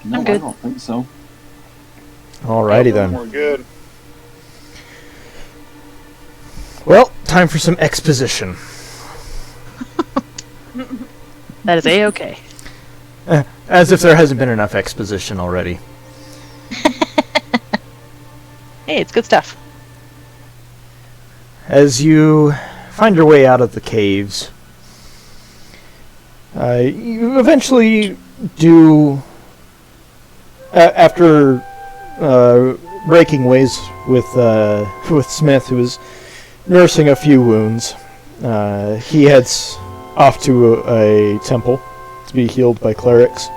No, I'm good. I don't think so. Alrighty then. We're good. Well, time for some exposition. That is A-okay. As if there hasn't been enough exposition already. Hey, it's good stuff. As you find your way out of the caves, you eventually do, after breaking ways with Smith, who is nursing a few wounds, he heads off to a temple to be healed by clerics.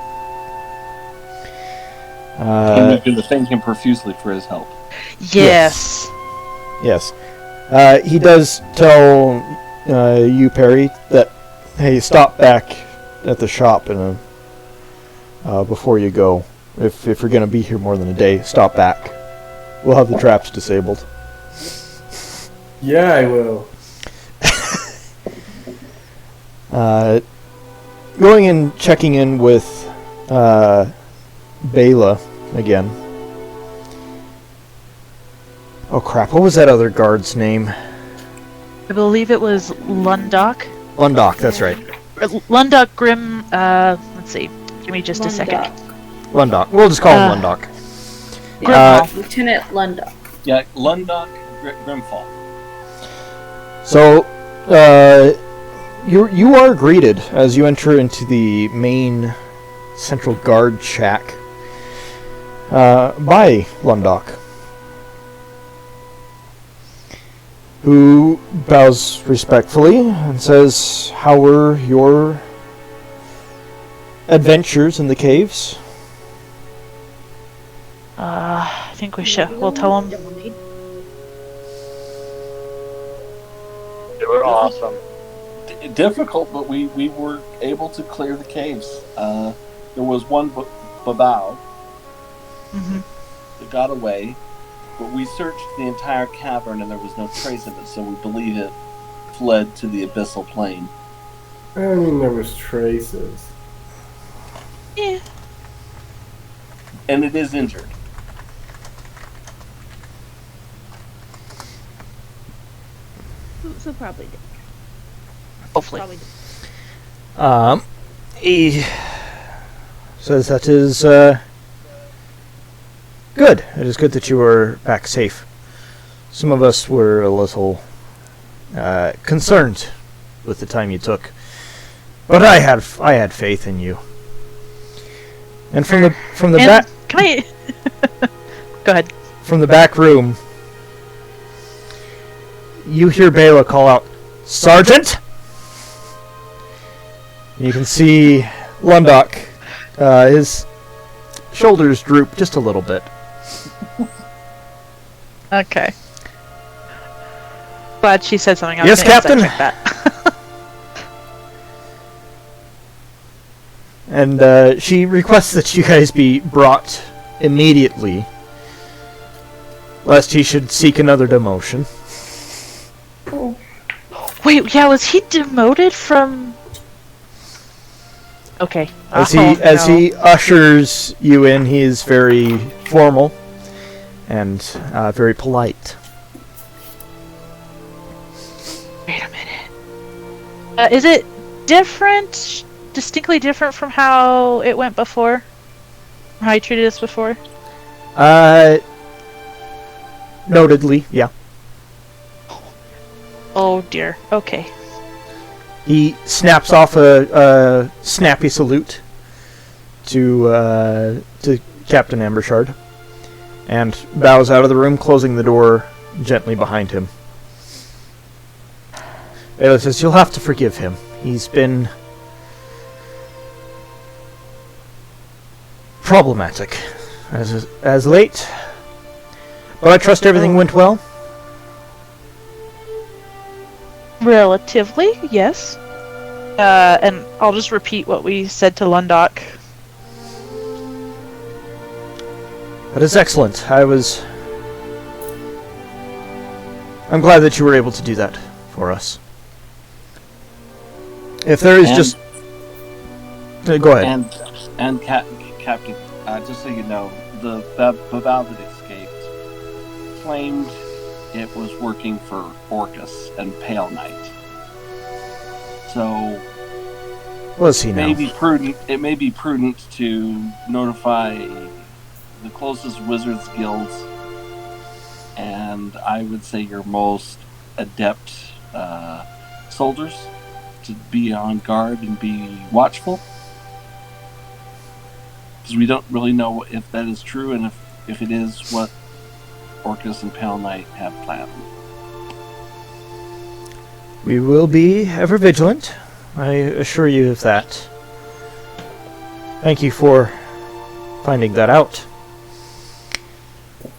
And you're going to thank him profusely for his help. Yes. Yes. He does tell you, Perry, that, hey, stop back at the shop before you go. If you're going to be here more than a day, stop back. We'll have the traps disabled. Yeah, I will. Going and checking in with Bela again. Oh crap, what was that other guard's name? I believe it was Lundok. Lundok, that's right. Lundok Grim, let's see. Give me just a second. Lundok. We'll just call him Lundok. Lieutenant Lundok. Yeah, Lundok Grimfall. So, you are greeted as you enter into the main central guard shack by Lundok, who bows respectfully and says, "How were your adventures in the caves?" I think we'll tell him. They were awesome. Difficult, but we were able to clear the caves. There was one Babao that got away, but we searched the entire cavern and there was no trace of it, so we believe it fled to the abyssal plane. I mean, there was traces. Yeah. And it is injured. So probably did. Hopefully. Probably did. He says that is good. It is good that you were back safe. Some of us were a little concerned with the time you took, but I had faith in you. And from the back, can I? Go ahead. From the back room, you hear Bela call out, "Sergeant!" You can see Lundok, his shoulders droop just a little bit. Okay. Glad she said something. Yes, Captain. That. And she requests that you guys be brought immediately, lest he should seek another demotion. Oh. Wait, yeah, was he demoted from? Okay. As he ushers you in, he is very formal and very polite. Wait a minute. Is it different? Distinctly different from how it went before? How he treated us before? Notedly, yeah. Oh dear. Okay. He snaps off a snappy salute to Captain Ambershard and bows out of the room, closing the door gently behind him. Baylor says, "You'll have to forgive him. He's been problematic as late, but I trust everything went well." Relatively, yes. And I'll just repeat what we said to Lundok. That is excellent. I'm glad that you were able to do that for us. If there is just... go ahead. And Captain, just so you know, the Babao that escaped claimed it was working for Orcus and Pale Knight. So Was he now? it may be prudent to notify the closest wizards guilds, and I would say your most adept soldiers to be on guard and be watchful, because we don't really know if that is true and if it is what Orcus and Pale Knight have planned. We will be ever vigilant. I assure you of that. Thank you for finding that out.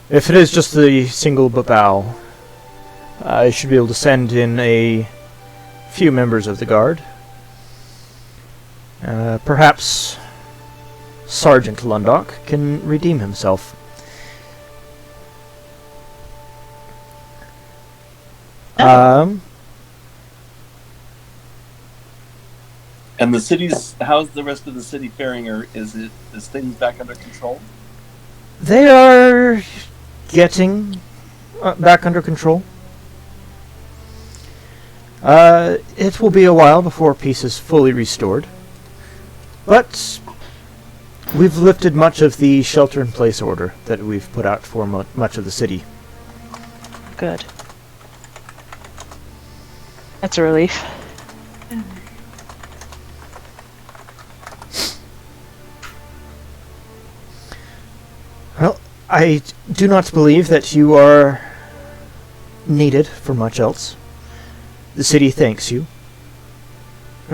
If it is just the single Babao, I should be able to send in a few members of the guard. Perhaps Sergeant Lundok can redeem himself. And the city's, how's the rest of the city faring, or is things back under control? They are getting back under control. It will be a while before peace is fully restored, but we've lifted much of the shelter-in-place order that we've put out for much of the city. Good. That's a relief. Well, I do not believe that you are needed for much else. The city thanks you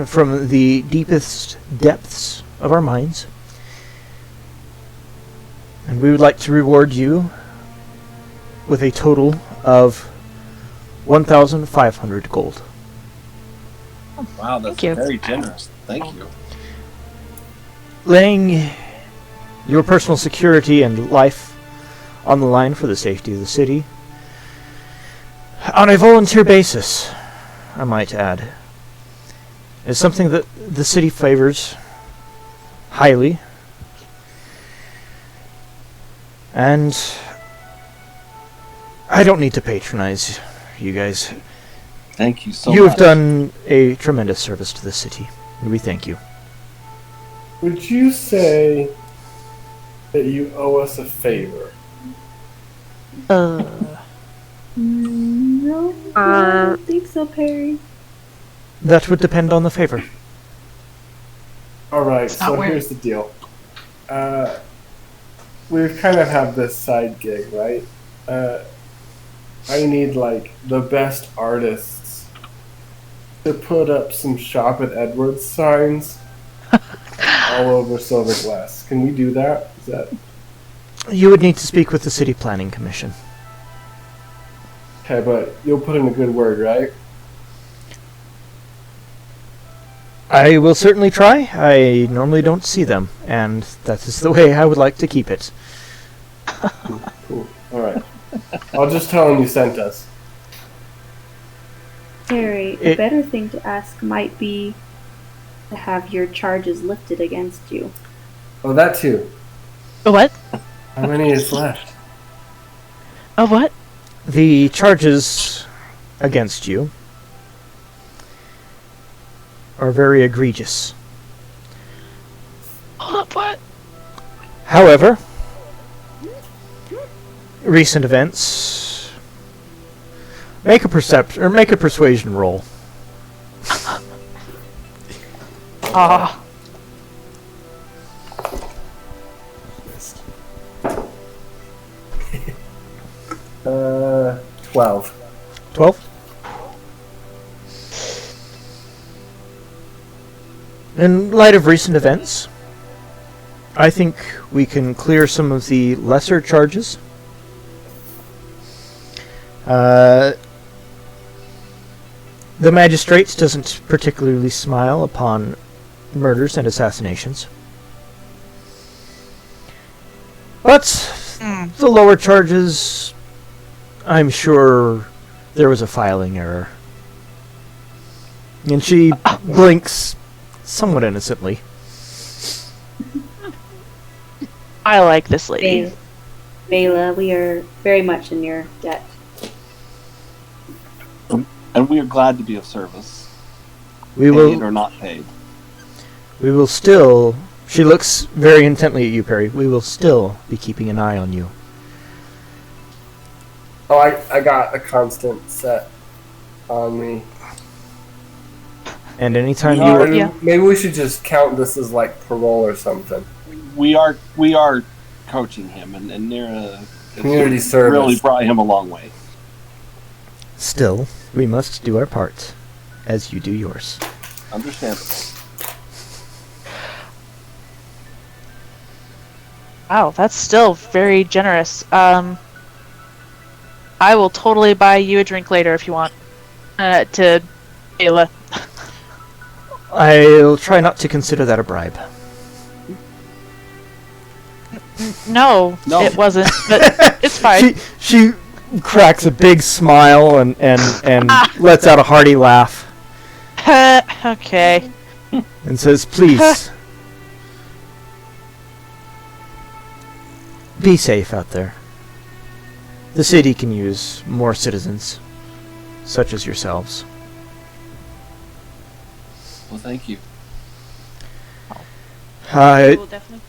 from the deepest depths of our minds, and we would like to reward you with a total of 1,500 gold. Wow, that's very generous. Thank you. Laying your personal security and life on the line for the safety of the city, on a volunteer basis, I might add, is something that the city favors highly. And I don't need to patronize you guys. Thank you so much. You have done a tremendous service to the city, and we thank you. Would you say that you owe us a favor? No, I don't think so, Perry. That would depend on the favor. Alright, so here's the deal. We kind of have this side gig, right? I need, like, the best artists to put up some Shop at Edwards signs all over Silverglass. Can we do that? Is that... You would need to speak with the City Planning Commission. Okay, but you'll put in a good word, right? I will certainly try. I normally don't see them, and that is the way I would like to keep it. Cool. Alright. I'll just tell them you sent us. Perry, a better thing to ask might be to have your charges lifted against you. Oh, that too. What? How many is left? Oh, what? The charges against you are very egregious. Hold up, what? However, recent events make a persuasion roll. 12. 12? In light of recent events, I think we can clear some of the lesser charges. The magistrates doesn't particularly smile upon murders and assassinations. But the lower charges, I'm sure there was a filing error. And she blinks somewhat innocently. I like this lady. Bela, we are very much in your debt. And we are glad to be of service. We Paid will or not paid. We will still... She looks very intently at you, Perry. We will still be keeping an eye on you. Oh, I got a constant set on me. And anytime No, you... and Yeah. maybe we should just count this as like parole or something. We are coaching him, and Nira has Community service. really brought him a long way. Still, we must do our part, as you do yours. Understandable. Wow, that's still very generous. I will totally buy you a drink later if you want. To Ayla. I'll try not to consider that a bribe. No, No. it wasn't, but it's fine. She cracks a big smile and lets out a hearty laugh Okay. and says, "Please, be safe out there. The city can use more citizens, such as yourselves." Well, thank you. We'll definitely.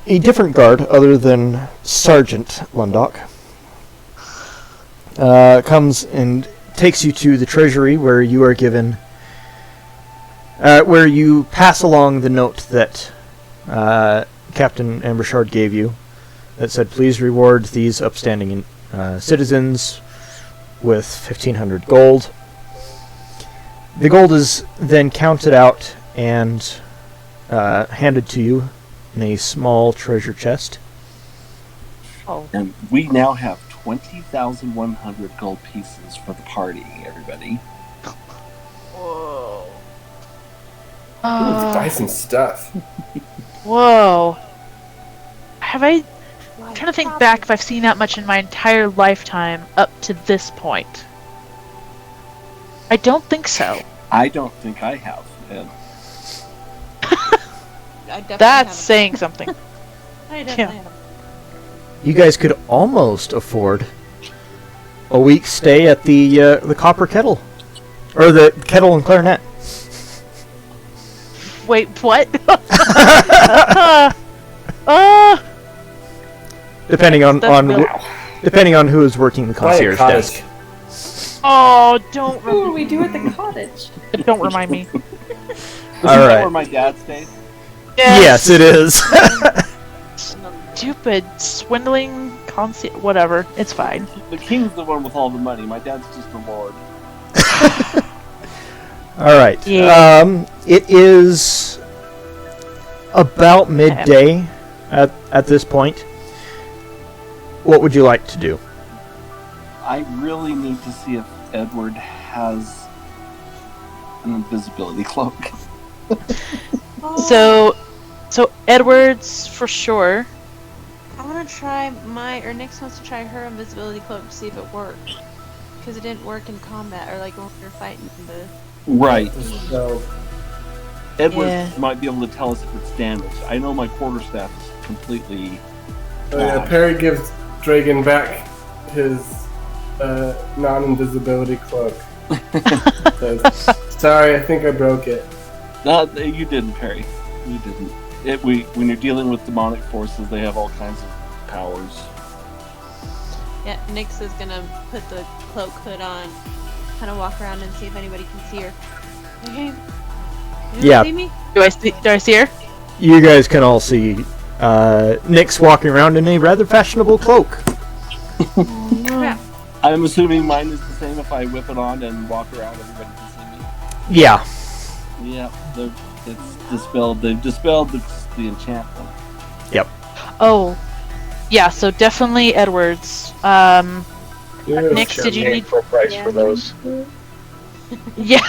A different guard other than Sergeant Lundock comes and takes you to the treasury, where you are given, where you pass along the note that Captain Ambershard gave you, that said, "Please reward these upstanding citizens with 1,500 gold." The gold is then counted out and handed to you in a small treasure chest. And we now have 20,100 gold pieces for the party, everybody. Whoa. Ooh, buy some stuff. Whoa. I'm trying to think back if I've seen that much in my entire lifetime up to this point. I don't think so. I don't think I have. And I definitely That's haven't. saying something. I definitely haven't. You guys could almost afford a week's stay at the Copper Kettle, or the Kettle and Clarinet. Wait, what? Depending on That's really- depending on who is working the Buy a concierge cottage. desk. Oh, don't What will we do at the cottage? don't remind me. Isn't All that right. where my dad stays? Yes, it is. Stupid swindling conceit. Whatever, it's fine. The king's the one with all the money. My dad's just the lord. All right. Yeah. It is about midday at this point. What would you like to do? I really need to see if Edward has an invisibility cloak. So Edwards for sure. I want to try Nyx wants to try her invisibility cloak to see if it works. Because it didn't work in combat, or like when we were fighting the... Right. So, Edward Yeah. might be able to tell us if it's damaged. I know my quarterstaff is completely... Perry gives Dragon back his non-invisibility cloak. Says, "Sorry, I think I broke it." No, you didn't, Perry. You didn't. When you're dealing with demonic forces, they have all kinds of powers. Yeah, Nyx is gonna put the cloak hood on, kind of walk around and see if anybody can see her. Hey, you Yeah. see me? Do I see her? You guys can all see Nick's walking around in a rather fashionable cloak. I'm assuming mine is the same if I whip it on and walk around, everybody can see me. Yeah. Yeah, it's dispelled. They've dispelled the enchantment. Oh, yeah. So definitely Edwards. Nick, did you Paying need? full price for those? Yeah.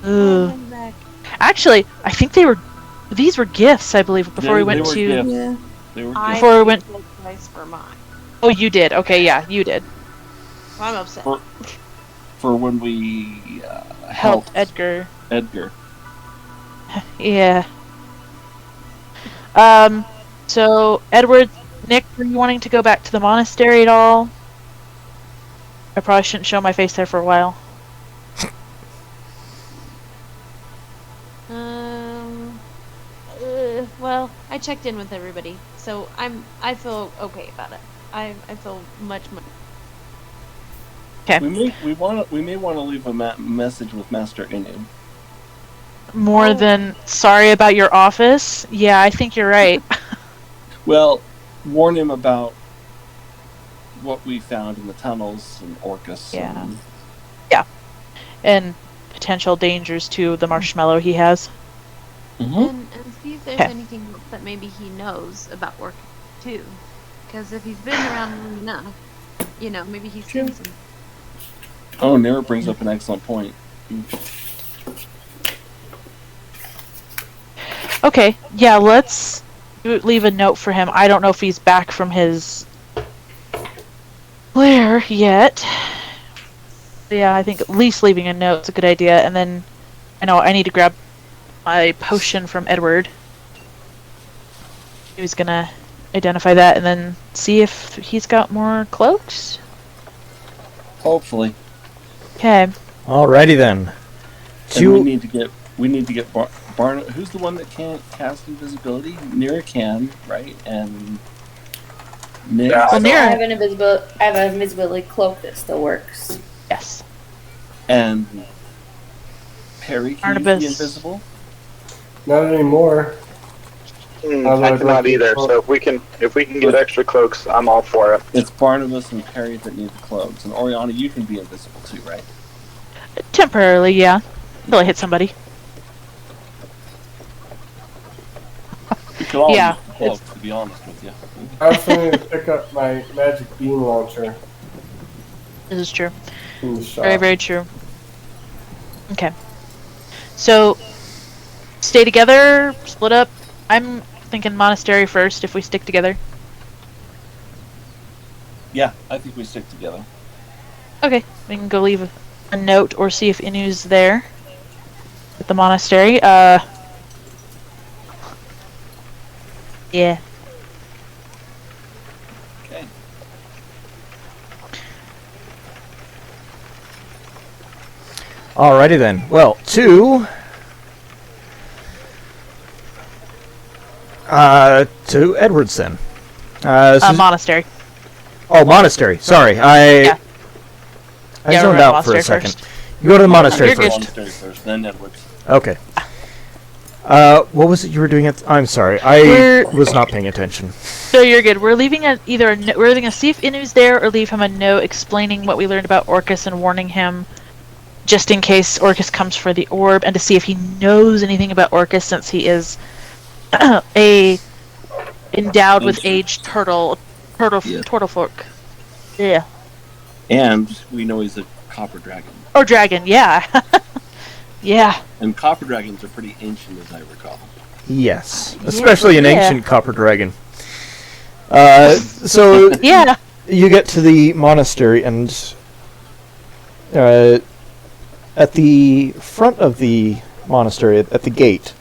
Ugh. Actually, I think these were gifts, I believe, before we went They were to. gifts. Yeah. They were I gifts. Before we went- paid full price for mine. Oh, you did. Okay, yeah, you did. So I'm upset. For when we Helped helped Edgar. Edgar. Yeah. So Edward, Nick, were you wanting to go back to the monastery at all? I probably shouldn't show my face there for a while. Well, I checked in with everybody, so I feel okay about it. I feel much. Okay. We may want to leave a message with Master Inu. More Oh. than sorry about your office? Yeah, I think you're right. Well, warn him about what we found in the tunnels and Orcus. Yeah. And, And potential dangers to the marshmallow he has. And see if there's Okay. anything else that maybe he knows about work too. Because if he's been around long enough, maybe he's seen some. Oh, Nera brings up an excellent point. Okay, yeah, let's leave a note for him. I don't know if he's back from his lair yet. Yeah, I think at least leaving a note is a good idea. And then, I know I need to grab my potion from Edward. He was gonna identify that and then see if he's got more cloaks. Hopefully. Okay. Alrighty then. And we need to get Barna. Who's the one that can't cast invisibility? Nera can, right? And Nick. Yeah. Well, I Nera, have an invisibility cloak that still works. yes. And Perry can be Barnabas. invisible. Not anymore. I cannot either. So if we can get extra cloaks, I'm all for it. It's Barnabas and Perry that need the cloaks. And Oriana, you can be invisible too, right? Temporarily, yeah. Until I hit somebody. We could all Yeah, use the cloaks, to be honest with you. I also need to pick up my magic beam launcher This is true. in the shop. Very, very true. Okay. So, stay together, split up. I'm thinking monastery first if we stick together. Yeah, I think we stick together. Okay, we can go leave a note or see if Inu's there at the monastery. Yeah. Okay. Alrighty then. Well, to Edwards then. Monastery. Oh, monastery. Sorry, I Yeah. I Yeah, zoned we're at out for a monastery second. first. You go to the monastery You're good. first. Monastery first, then Edwards. Okay. What was it you were doing at? I'm sorry, We're- was not paying attention. So you're good. We're leaving we're either gonna see if Inu's there or leave him a note explaining what we learned about Orcus and warning him just in case Orcus comes for the orb and to see if he knows anything about Orcus since he is a endowed with age turtle Yeah. folk. Yeah. And we know he's a copper dragon. Or dragon, yeah. Yeah. And copper dragons are pretty ancient, as I recall. Yes, especially an Yeah. ancient copper dragon. So Yeah. you get to the monastery and at the front of the monastery, at the gate,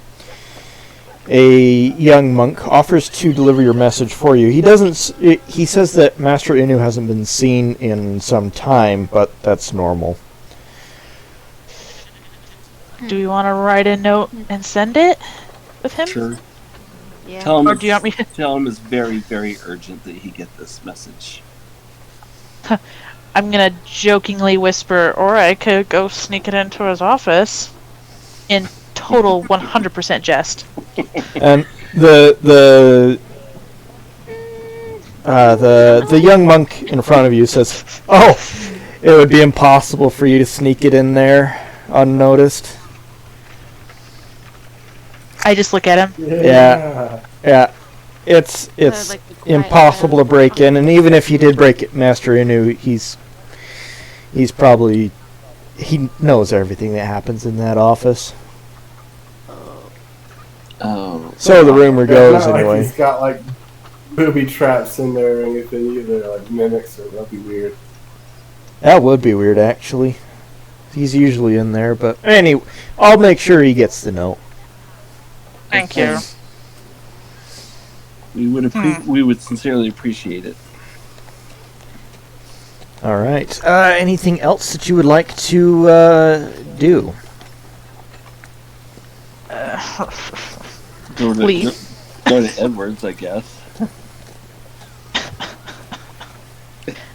a young monk offers to deliver your message for you. He doesn't. He says that Master Inu hasn't been seen in some time, but that's normal. Do we want to write a note and send it with him? Sure. Yeah. Tell him. Or do you want me to? Tell him it's very, very urgent that he get this message. I'm gonna jokingly whisper, or I could go sneak it into his office. In total 100% jest. And the young monk in front of you says, "Oh, it would be impossible for you to sneak it in there unnoticed." I just look at him. Yeah. It's like the quiet impossible to man. break in, and even if you did break it, Master Inu, he's probably he knows everything that happens in that office. Oh. So the rumor goes It's not like anyway. he's got like booby traps in there or anything either, like mimics, or that'd be weird. That would be weird, actually. He's usually in there, but anyway, I'll make sure he gets the note. Thank you. We would sincerely appreciate it. All right. Anything else that you would like to do? Go to Leave. go to Edwards, I guess.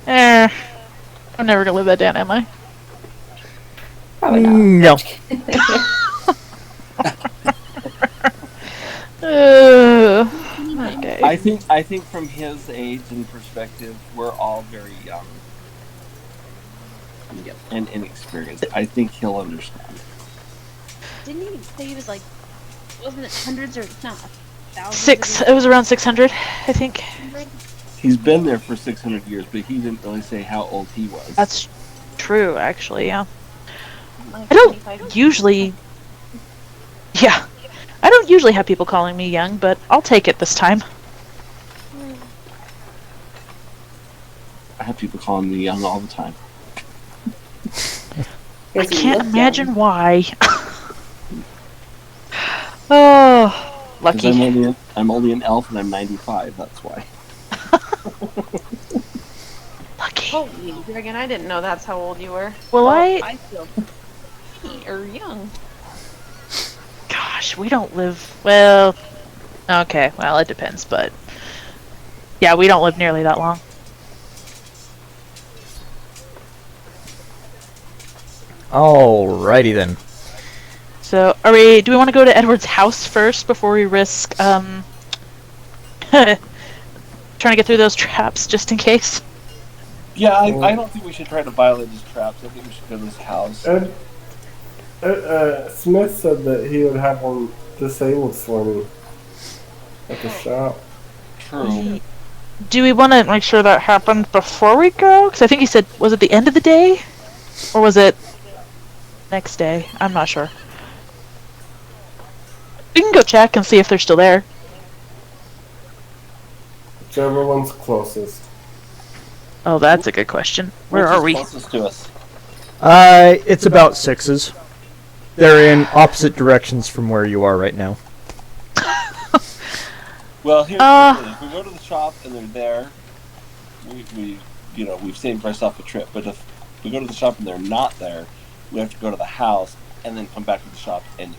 I'm never gonna live that down, am I? Probably not. No. Okay. I think from his age and perspective, we're all very young and inexperienced. I think he'll understand. Didn't he say he was like, wasn't it hundreds or not thousands? Six. It was around 600, I think. He's been there for 600 years, but he didn't really say how old he was. That's true, actually. Yeah. Like I don't 25? usually. Yeah. I don't usually have people calling me young, but I'll take it this time. I have people calling me young all the time. I Does he can't look imagine young? why. Oh, Because lucky. I'm only an elf and I'm 95. That's why. Lucky. Holy Dragon, I didn't know that's how old you were. Well, I feel or young. Gosh, we don't live. Well, okay. Well, it depends, but yeah, we don't live nearly that long. Alrighty then. So, do we want to go to Edward's house first before we risk trying to get through those traps just in case? Yeah, I don't think we should try to violate his traps. I think we should go to his house. Smith said that he would have one disabled for me at the shop. True. Do we want to make sure that happens before we go? Because I think he said, was it the end of the day? Or was it next day? I'm not sure. We can go check and see if they're still there. Whichever one's closest. Oh, that's a good question. Where Which are is we? closest to us? It's about 6s. They're in opposite directions from where you are right now. Well, here's the thing. If we go to the shop and they're there, we've saved ourselves a trip. But if we go to the shop and they're not there, we have to go to the house and then come back to the shop anyway.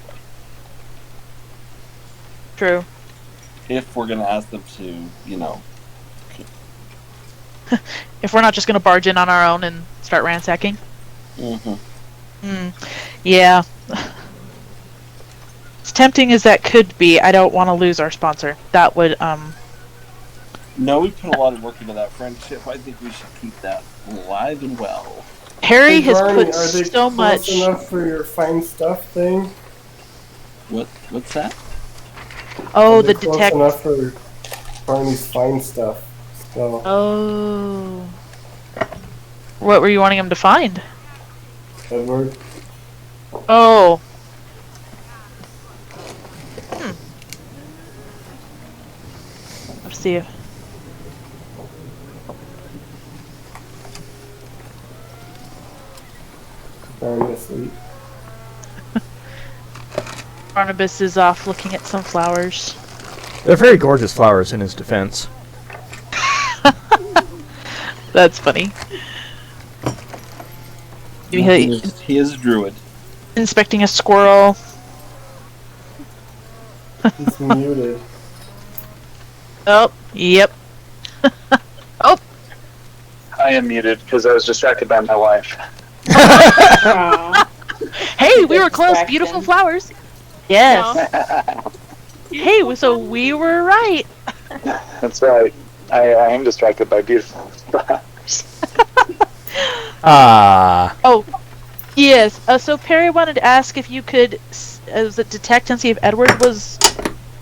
True. If we're going to ask them to, If we're not just going to barge in on our own and start ransacking. Mm-hmm. Yeah. As tempting as that could be, I don't want to lose our sponsor. That would, No, we put a lot of work into that friendship. I think we should keep that alive and well. Harry has Barney, put are they so close much. enough for your fine stuff thing? What's that? Oh, Are the they close detect. enough for Barney's fine stuff. So Oh. What were you wanting him to find? Edward, Oh. Let's see if. Barney asleep. Barnabas is off looking at some flowers. They're very gorgeous flowers in his defense. That's funny. He is a druid. Inspecting a squirrel. He's muted. Oh, yep. Oh, I am muted because I was distracted by my wife. Aw. hey, we were close. Distraction. Beautiful flowers. Yes. Hey, so we were right. That's right. I am distracted by beautiful flowers. Ah. Oh, yes. So Perry wanted to ask if you could detect and see if Edward was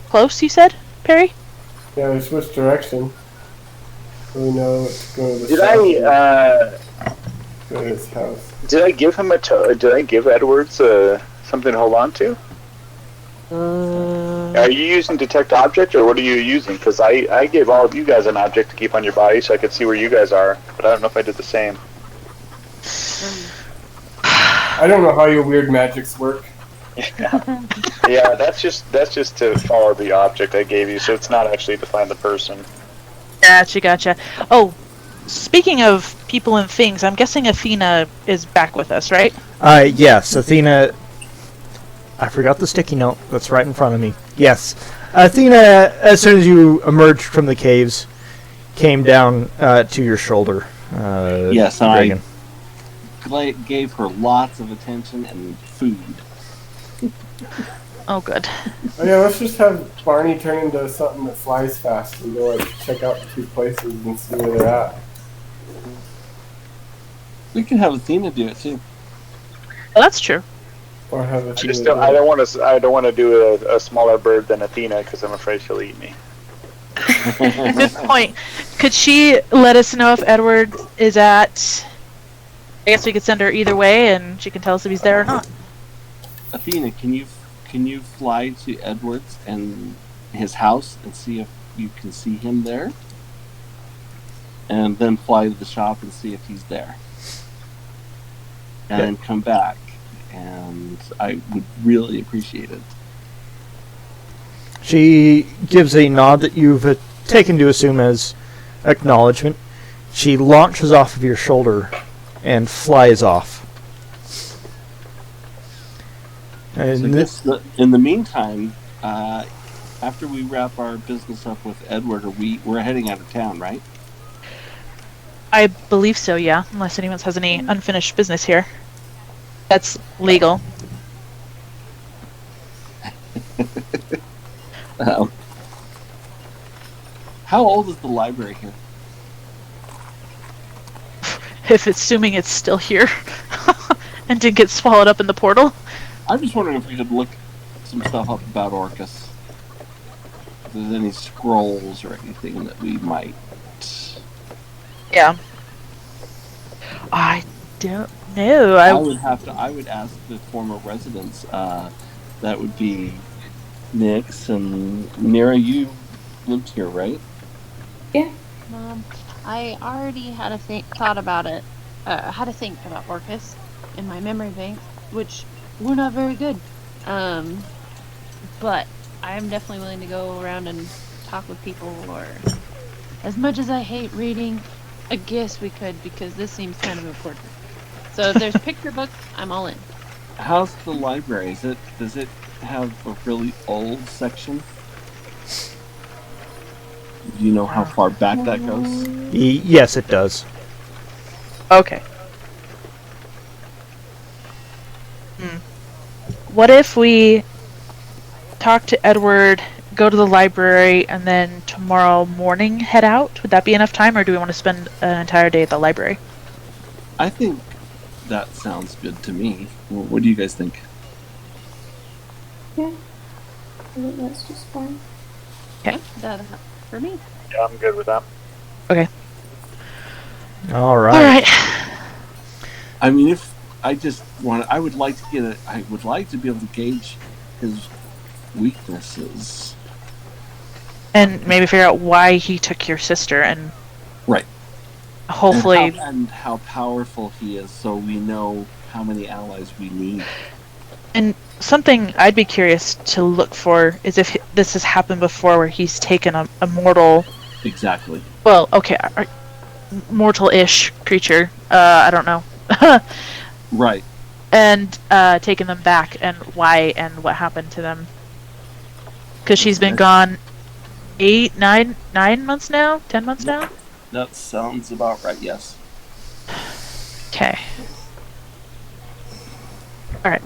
close. You said, Perry? Yeah, we switched direction. So we know to go to the Did south. Go to his house. Did I give him did I give Edwards something to hold on to? Are you using detect object, or what are you using? Because I gave all of you guys an object to keep on your body so I could see where you guys are, but I don't know if I did the same. I don't know how your weird magics work. Yeah, that's just to follow the object I gave you, so it's not actually to find the person. Gotcha. Oh, speaking of people and things, I'm guessing Athena is back with us, right? Yes, Athena. I forgot the sticky note that's right in front of me. Yes. Athena, as soon as you emerged from the caves, came down to your shoulder. Yes, and Reagan. I gave her lots of attention and food. Oh, good. Oh yeah, let's just have Barney turn into something that flies fast and go like check out the two places and see where they're at. We can have Athena do it too. Well, that's true. Or have a I don't want to do a smaller bird than Athena because I'm afraid she'll eat me. Good point. Could she let us know if Edward is at... I guess we could send her either way, and she can tell us if he's there or not. Athena, can you fly to Edwards and his house and see if you can see him there? And then fly to the shop and see if he's there. And then come back. And I would really appreciate it. She gives a nod that you've taken to assume as acknowledgement. She launches off of your shoulder and flies off. And So in the meantime, after we wrap our business up with Edward, we're heading out of town, right? I believe so, yeah. Unless anyone has any unfinished business here. That's legal. How old is the library here? If it's assuming it's still here and didn't get swallowed up in the portal. I'm just wondering if we could look some stuff up about Orcus. If there's any scrolls or anything that we might... Yeah. I don't know. I would ask the former residents, that would be Nyx and Mira, you lived here, right? Yeah. I already had a thought about it. Had to think about Orcus in my memory bank, which were not very good. But I am definitely willing to go around and talk with people. Or as much as I hate reading, I guess we could because this seems kind of important. So if there's picture books, I'm all in. How's the library? Does it have a really old section? Do you know how far back that goes? yes, it does. Okay. What if we talk to Edward, go to the library, and then tomorrow morning head out? Would that be enough time, or do we want to spend an entire day at the library? I think that sounds good to me. What do you guys think? Yeah. I think that's just fine. Okay. That for me. Yeah, I'm good with that. Okay. All right. All right. I mean, if I just want, I would like to be able to gauge his weaknesses. And maybe figure out why he took your sister, and Right. hopefully, and how powerful he is, so we know how many allies we need. and something I'd be curious to look for is if this has happened before, where he's taken a mortal, Exactly. well, okay, mortal-ish creature. I don't know. Right. And taken them back, and why and what happened to them. Because she's been gone 9 months now? 10 months now? That sounds about right, yes. Okay. Alright.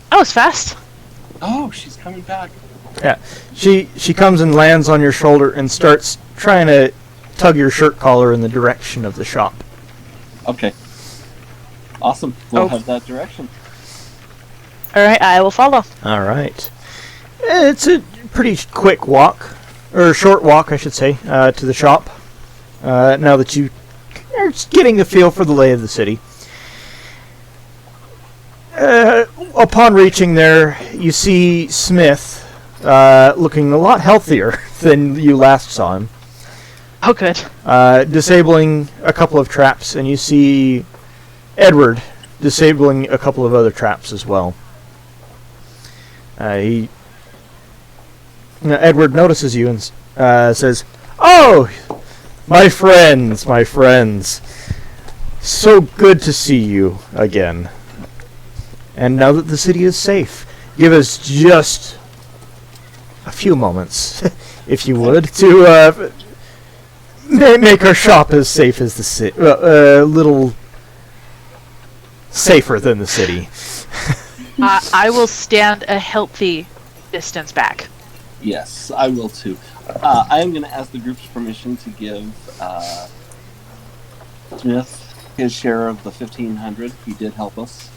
That was fast. Oh, she's coming back. Yeah, she comes and lands on your shoulder and starts trying to tug your shirt collar in the direction of the shop. Okay. Awesome. We'll Oh. have that direction. All right, I will follow. All right. It's a pretty quick walk, or short walk, I should say, to the shop. Now that you are getting a feel for the lay of the city. Upon reaching there, you see Smith looking a lot healthier than you last saw him. Oh, good. Disabling a couple of traps, and you see Edward disabling a couple of other traps as well. Edward notices you and says, "Oh, my friends, my friends. So good to see you again. And now that the city is safe, give us just a few moments, if you would, to make our shop as safe as the city. A little safer than the city." I will stand a healthy distance back. Yes, I will too. I am going to ask the group's permission to give Smith his share of the 1,500. He did help us.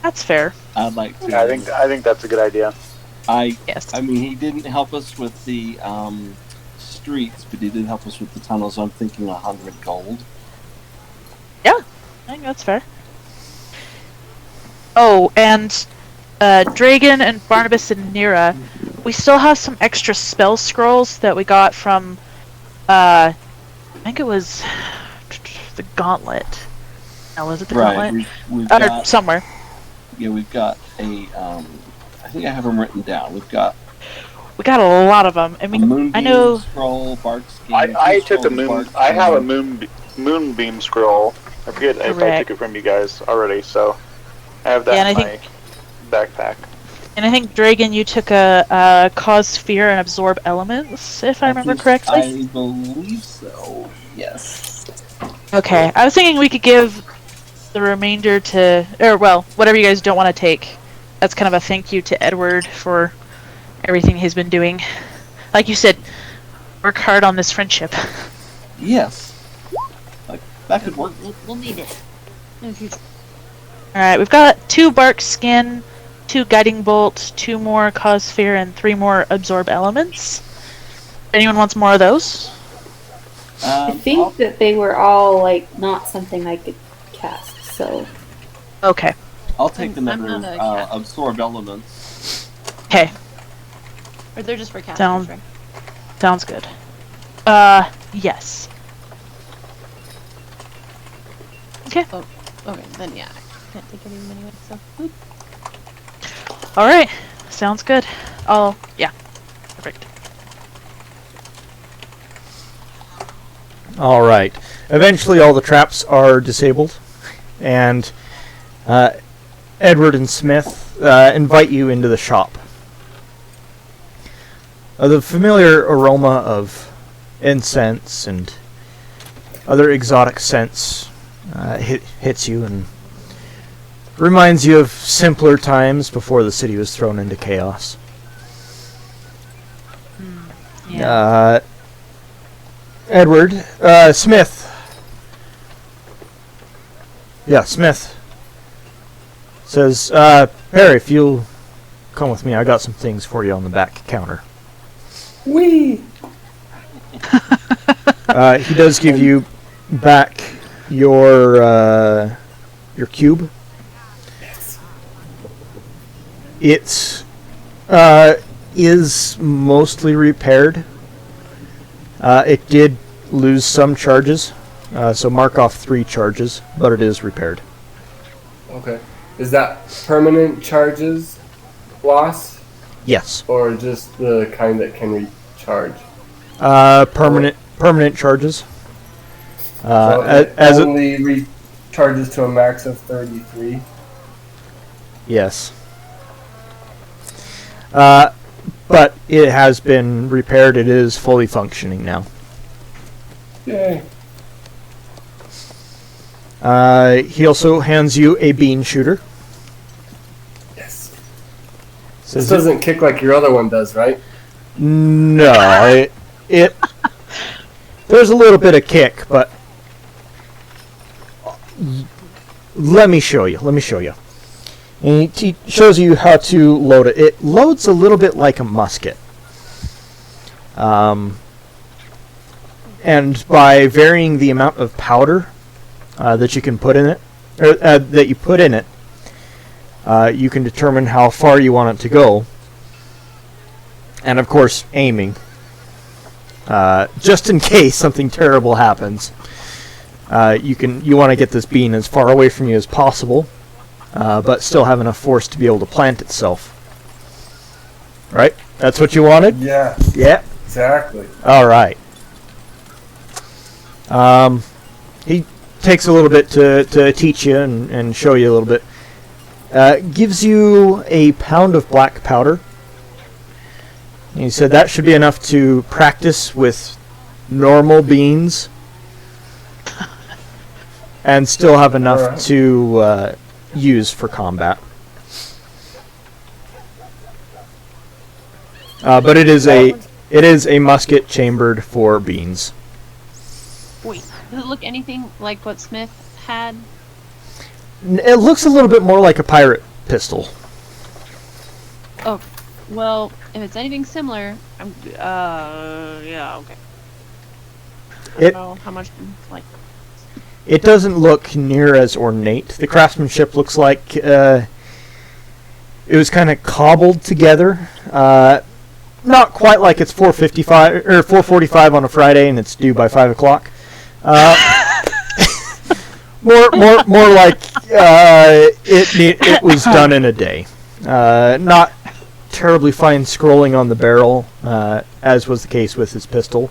That's fair. I'd like to. Yeah, I think that's a good idea. Yes. I mean, he didn't help us with the streets, but he did help us with the tunnels. So I'm thinking 100 gold. I think that's fair. Oh, and Dragon and Barnabas and Nira, we still have some extra spell scrolls that we got from, I think it was the Gauntlet. Now, was it the Gauntlet? Right. We've Or got, somewhere. yeah, we've got a. I think I have them written down. We've got We got a lot of them. I a mean, moonbeam I know. scroll, bark skin. I two took a scrolls, moon. bark I have a skin. moonbeam scroll. I forget if I Correct. took it from you guys already, so I have that Yeah, and in I my backpack. And I think, Dragon, you took a cause fear and absorb elements, if I remember think correctly. I believe so. Yes. Okay, I was thinking we could give the remainder to, or well, whatever you guys don't want to take. That's kind of a thank you to Edward for everything he's been doing. Like you said, work hard on this friendship. Yes. Like that could work. We'll need it in the future. Alright, we've got 2 bark skin, 2 guiding bolt, 2 more cause fear, and 3 more absorb elements. Anyone wants more of those? I I'll- think that they were all like not something I could cast. So Okay. I'll take the I'm number not a cat. absorb elements. Okay, Or they're just for casters, Sound- right? sounds good. Yes. Okay. Okay, then yeah. I can't take any of them anyway, so. Oop. Alright, sounds good. Yeah. Perfect. All right. Eventually, all the traps are disabled, and Edward and Smith invite you into the shop. The familiar aroma of incense and other exotic scents hits you and reminds you of simpler times before the city was thrown into chaos. Yeah. Edward, Smith. Yeah, Smith says, Perry, if you'll come with me, I got some things for you on the back counter. Wee! He does give you back your cube. It is mostly repaired. It did lose some charges, so mark off 3 charges, but it is repaired. Okay. Is that permanent charges loss, Yes. or just the kind that can recharge? Permanent charges. So it As it, only recharges to a max of 33. yes. But it has been repaired. It is fully functioning now. Yay. He also hands you a bean shooter. This doesn't kick like your other one does, right? No, it there's a little bit of kick, but let me show you. And he shows you how to load it. It loads a little bit like a musket. And by varying the amount of powder that you can put in it, or that you put in it, you can determine how far you want it to go. And of course, aiming. Just in case something terrible happens, you want to get this bean as far away from you as possible, but still have enough force to be able to plant itself. Right? That's what you wanted? Yeah. Yeah. Exactly. All right. He takes a little bit to teach you and show you a little bit. Gives you a pound of black powder. And he said that should be enough to practice with normal beans and still have enough to use for combat. But it is a musket chambered for beans. Wait, does it look anything like what Smith had? It looks a little bit more like a pirate pistol. Oh, well, if it's anything similar, I'm. Yeah, okay. I don't know how much, like. It doesn't look near as ornate. The craftsmanship looks like it was kind of cobbled together. Not quite like it's 4:55 or 4:45 on a Friday and it's due by 5 o'clock. More like it was done in a day. Not terribly fine scrolling on the barrel, as was the case with his pistol,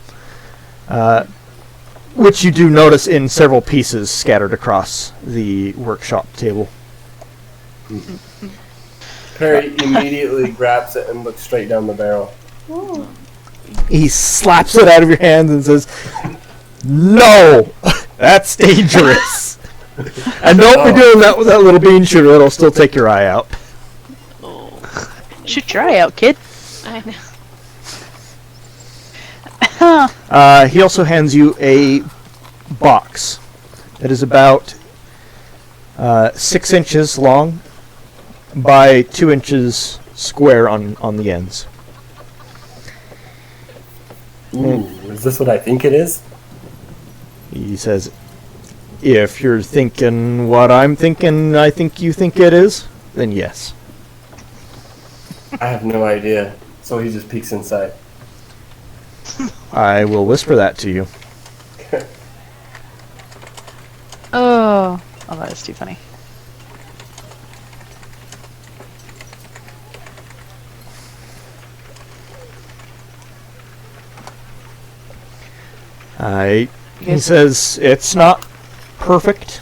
which you do notice in several pieces scattered across the workshop table. Perry immediately grabs it and looks straight down the barrel. Ooh. He slaps it out of your hands and says, "No, that's dangerous." And don't be doing that with that little bean shooter. It'll still take your eye out. Shoot your eye out, kid. I know. He also hands you a box that is about 6 inches long by 2 inches square on the ends. Ooh, is this what I think it is? He says, "If you're thinking what I'm thinking, I think you think it is, then yes." I have no idea. So he just peeks inside. I will whisper that to you. Oh, that is too funny. He says it's not perfect,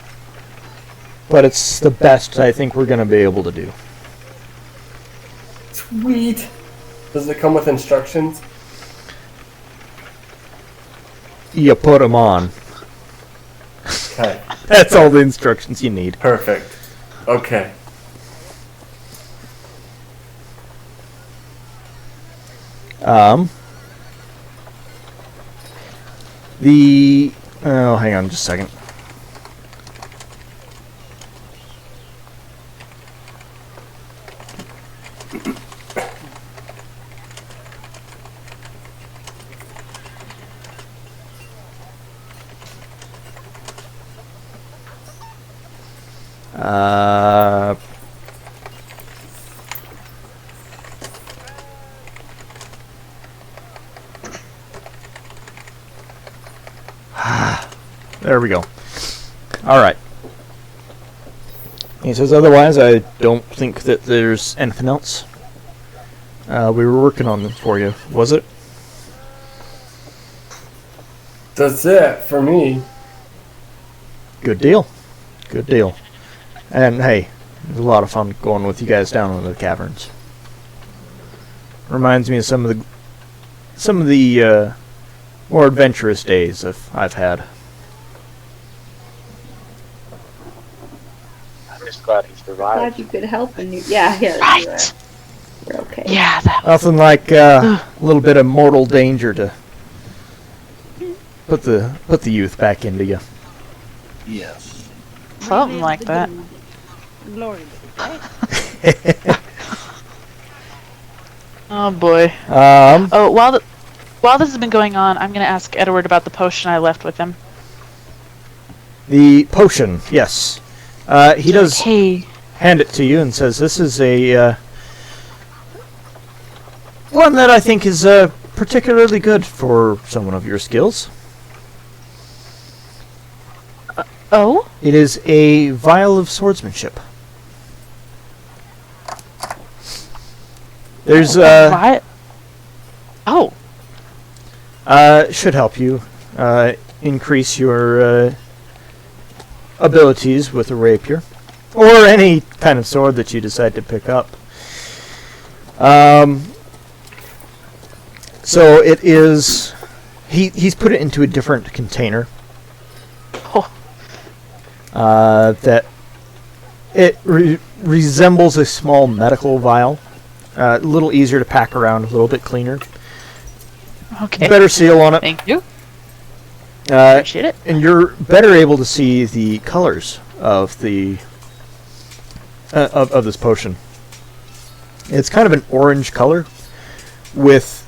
but it's the best I think we're going to be able to do. Sweet. Does it come with instructions? You put them on. Okay. That's all the instructions you need. Perfect. Okay. Hang on just a second. There we go. Alright. He says, otherwise, I don't think that there's anything else. We were working on this for you, was it? That's it for me. Good deal. Good deal. And hey, it was a lot of fun going with you guys down into the caverns. Reminds me of some of the more adventurous days I've had. I'm just glad he survived. Glad you could help. And yeah. Right. we're okay. Yeah, that Nothing like a little bit of mortal danger to put the youth back into you. Yes. something like that. Glory days, right? Oh boy. Oh, while this has been going on, I'm gonna ask Edward about the potion I left with him. The potion, yes. He does Hey, hand it to you and says, "This is a one that I think is particularly good for someone of your skills. oh, It is a vial of swordsmanship. There's right. Oh, should help you increase your abilities with a rapier or any kind of sword that you decide to pick up. So it is. He's put it into a different container. oh, That it resembles a small medical vial. A little easier to pack around, a little bit cleaner. okay. Better seal on it. Thank you. Uh, Appreciate it. and you're better able to see the colors of the of this potion. It's kind of an orange color with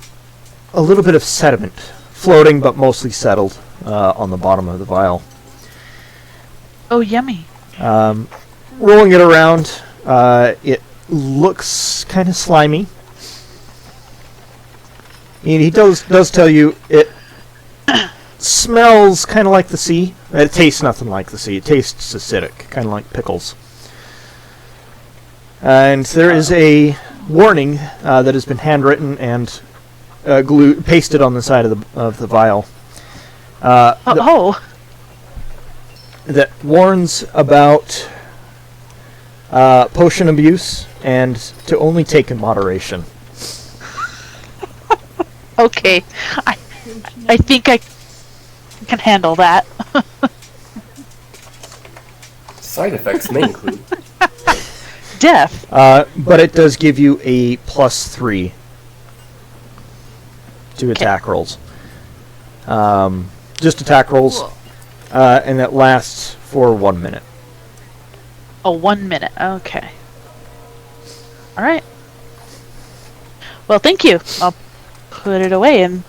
a little bit of sediment floating, but mostly settled on the bottom of the vial. Oh, yummy. Rolling it around, it looks kind of slimy. And he does tell you it smells kind of like the sea. It tastes nothing like the sea. It tastes acidic, kind of like pickles. And there is a warning that has been handwritten and pasted on the side of the vial. Oh, That warns about potion abuse and to only take in moderation. okay. I think I can handle that. Side effects may include Death. But it does give you a +3 to attack rolls. Just attack rolls. Cool. And that lasts for 1 minute. Oh, 1 minute. Okay. All right. Well, thank you. I'll put it away and.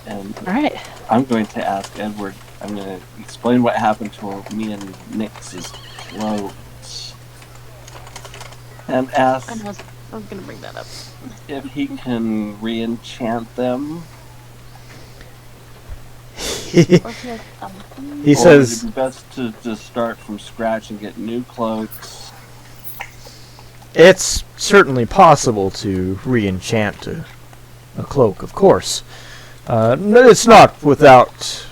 And All right. I'm going to ask Edward. I'm going to explain what happened to me and Nix's clothes, and ask I was gonna bring that up. if he can re-enchant them. Or if he has something. He Or says, would it be best to just start from scratch and get new cloaks? it's certainly possible to re-enchant a cloak, of course. No, it's not without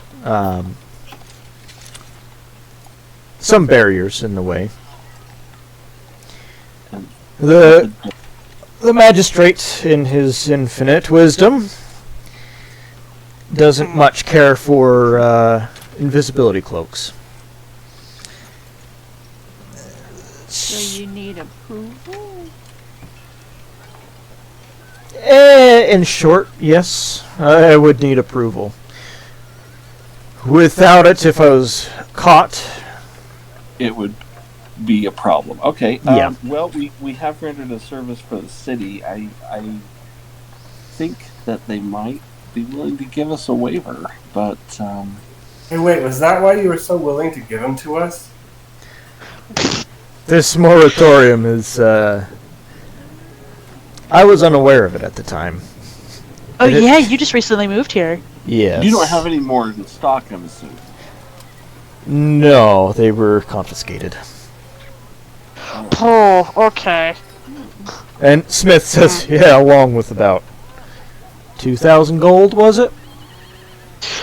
some barriers in the way. The magistrate, in his infinite wisdom, doesn't much care for invisibility cloaks. So you need approval? In short, yes, I would need approval. Without it, if I was caught, It would be a problem. Okay. Yeah. Well, we have rendered a service for the city. I think that they might be willing to give us a waiver, but Hey, wait, was that why you were so willing to give them to us? this moratorium is. I was unaware of it at the time. Oh It- yeah, you just recently moved here. Yes. you don't have any more in stock, I'm assuming. No, they were confiscated. Oh, okay. And Smith says, yeah, along with about 2,000 gold, was it?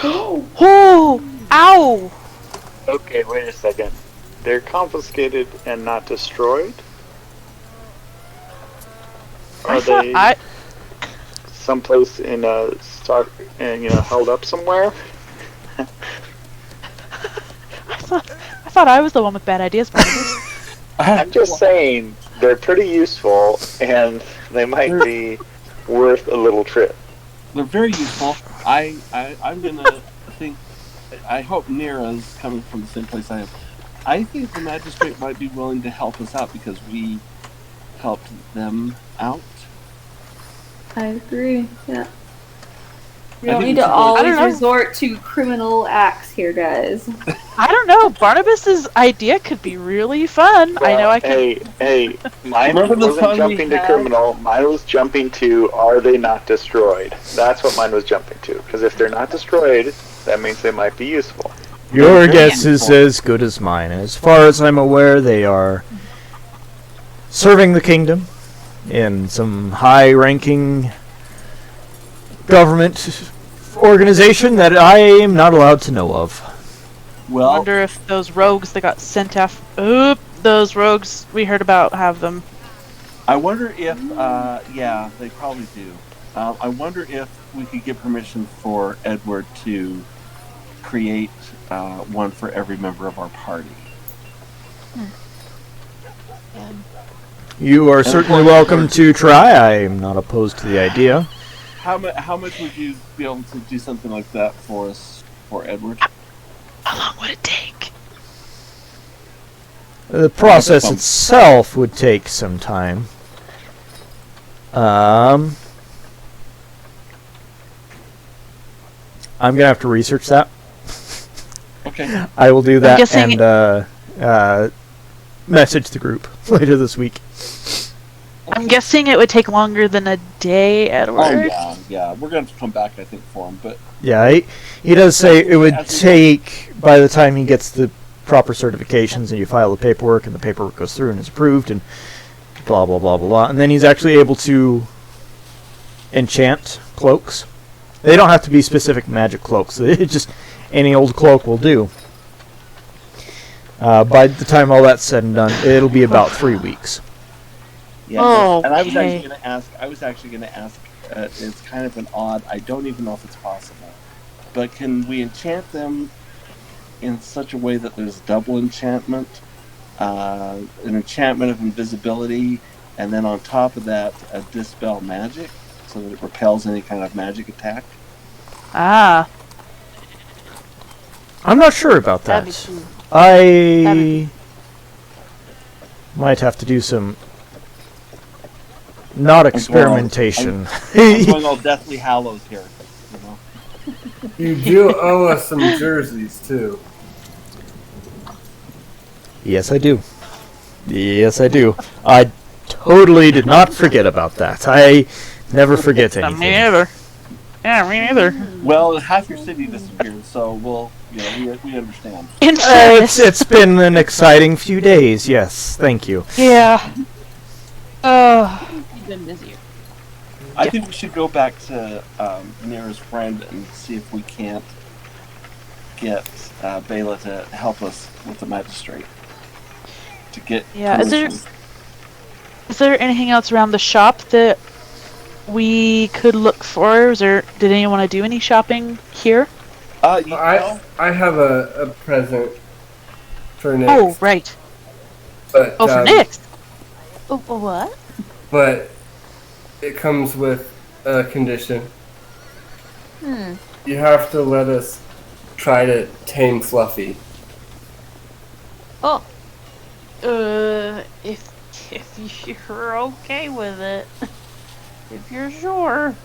Oh, ow! Okay, wait a second. They're confiscated and not destroyed? Are they I someplace in a stock and held up somewhere? thought I was the one with bad ideas. I'm just saying they're pretty useful, and they might be worth a little trip. They're very useful. I'm gonna think. I hope Nira's coming from the same place I am. I think the magistrate might be willing to help us out because we helped them out. I agree. Yeah. We I don't think need we to should go- always I don't know. resort to criminal acts here, guys. I don't know. Barnabas's idea could be really fun. I know I can. Hey, mine Remember the wasn't fun we jumping to had? criminal. Mine was jumping to, are they not destroyed? That's what mine was jumping to. Because if they're not destroyed, that means they might be useful. Your guess is as good as mine. As far as I'm aware, they are serving the kingdom in some high-ranking government organization that I am not allowed to know of. I Well, wonder if those rogues that got sent off. Oop, those rogues we heard about have them. I wonder if, yeah, they probably do. I wonder if we could get permission for Edward to create one for every member of our party. You are certainly welcome to try. I am not opposed to the idea. How much would you be able to do something like that for us, for Edward? How long would it take? The process itself would take some time. I'm gonna have to research that. Okay. I will do that guessing and message the group later this week. I'm guessing it would take longer than a day, Edward. Oh yeah. We're gonna have to come back, I think, for him. But Yeah, he does say it would take, by the time he gets the proper certifications and you file the paperwork and the paperwork goes through and is approved and blah blah blah blah blah, and then he's actually able to enchant cloaks. They don't have to be specific magic cloaks. It just any old cloak will do. By the time all that's said and done, it'll be about 3 weeks. yeah. Oh, And I was okay. actually gonna ask. It's kind of an odd. I don't even know if it's possible. But can we enchant them in such a way that there's double enchantment, an enchantment of invisibility, and then on top of that, a dispel magic, so that it repels any kind of magic attack? Ah, I'm not sure about That'd be that. cool. I might have to do some not experimentation. I'm going all Deathly Hallows here. You know? You do owe us some jerseys too. Yes, I do. Yes, I do. I totally did not forget about that. I never forget me anything. neither. Yeah, me neither. Well, half your city disappeared, so we understand. In fairness, It's been an exciting few days. Yes, thank you. yeah. Oh, You've been busier. I think we should go back to Nira's friend and see if we can't get Bela to help us with the magistrate. To get Yeah, is permission. there anything else around the shop that we could look for? Did anyone want to do any shopping here? You know, I have a present for Nick. Oh, right. But, Oh, for Nyx. Oh, what? But it comes with a condition. You have to let us try to tame Fluffy. Oh. If you're okay with it. If you're sure.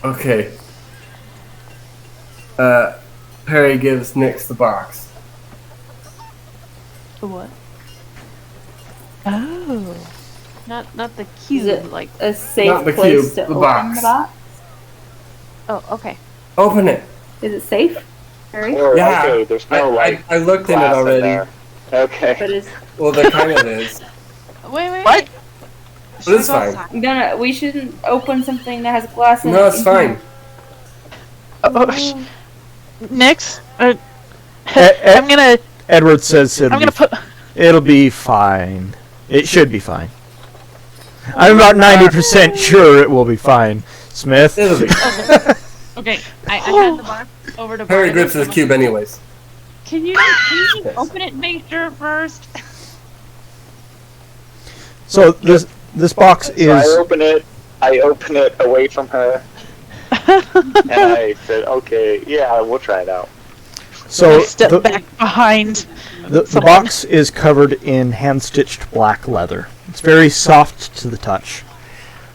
Okay. Perry gives Nix the box. What? Oh. Not the Is cube, it like. a safe Not the place cube, to the open box. the box? Oh, okay. Open it. Is it safe? Harry? Or, Yeah. okay, there's no like I looked in it glass already. there. Okay. But is Well, there kind of is. Wait. What? But it's fine. we shouldn't open something that has glass in it. No, it's fine. Nyx, E- I'm gonna Edward says put. it'll be fine. It should be fine. I'm about 90% sure it will be fine. Smith? It'll be. Okay, I hand the box over to Perry Barnabas. grips his cube anyways. Can you just open it and make sure first? So this box So is. I open it away from her, and I said, "Okay, yeah, we'll try it out." So Step back behind. the box is covered in hand-stitched black leather. It's very soft to the touch.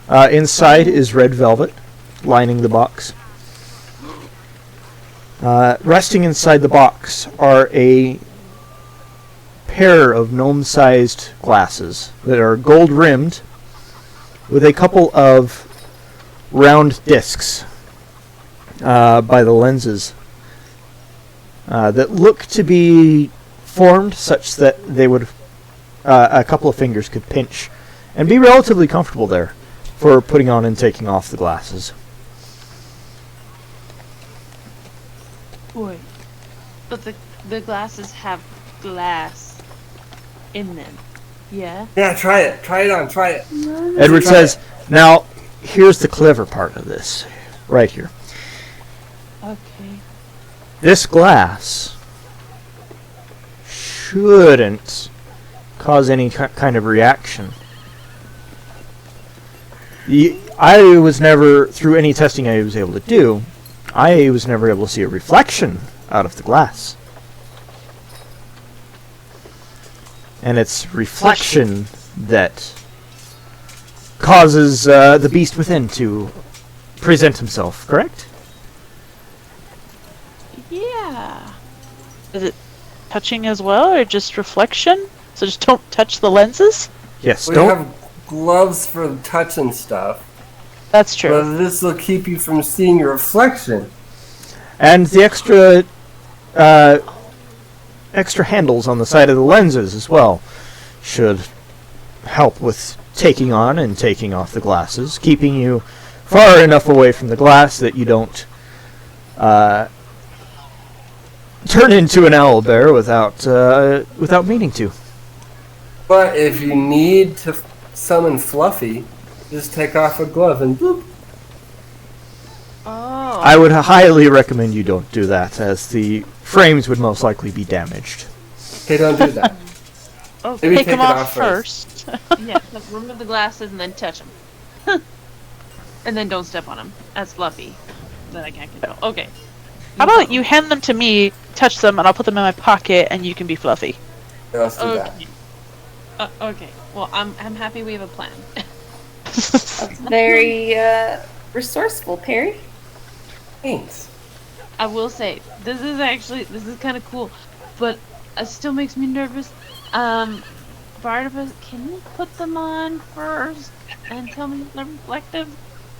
Inside is red velvet, lining the box. Resting inside the box are a pair of gnome-sized glasses that are gold-rimmed with a couple of round discs by the lenses that look to be formed such that they would a couple of fingers could pinch and be relatively comfortable there for putting on and taking off the glasses. Boy. But the glasses have glass in them. Yeah? Yeah, try it. Try it on. Try it. Edward Try says, "Now, here's the clever part of this, right here. Okay. This glass shouldn't cause any kind of reaction. I was never, through any testing I was able to do, I was never able to see a reflection out of the glass. And it's reflection that causes the beast within to present himself, correct?" Yeah. Is it touching as well, or just reflection? So just don't touch the lenses? Yes, We don't. have gloves for touch and stuff, That's true. but this will keep you from seeing your reflection. And the extra handles on the side of the lenses as well should help with taking on and taking off the glasses, keeping you far enough away from the glass that you don't turn into an owlbear without meaning to. But if you need to summon Fluffy, just take off a glove and boop. Oh. I would highly recommend you don't do that, as the frames would most likely be damaged. Okay, don't do that. Oh, Maybe Take them it off first. yeah. Like, remove the glasses and then touch them. And then don't step on them. That's Fluffy. That I can't control. Okay. How about you hand them to me, touch them, and I'll put them in my pocket, and you can be Fluffy. Yeah, let's do that. Okay. Okay. Well, I'm happy we have a plan. That's very resourceful, Perry. Thanks. I will say this is kind of cool, but it still makes me nervous. Barnabas, can you put them on first and tell me if they're reflective?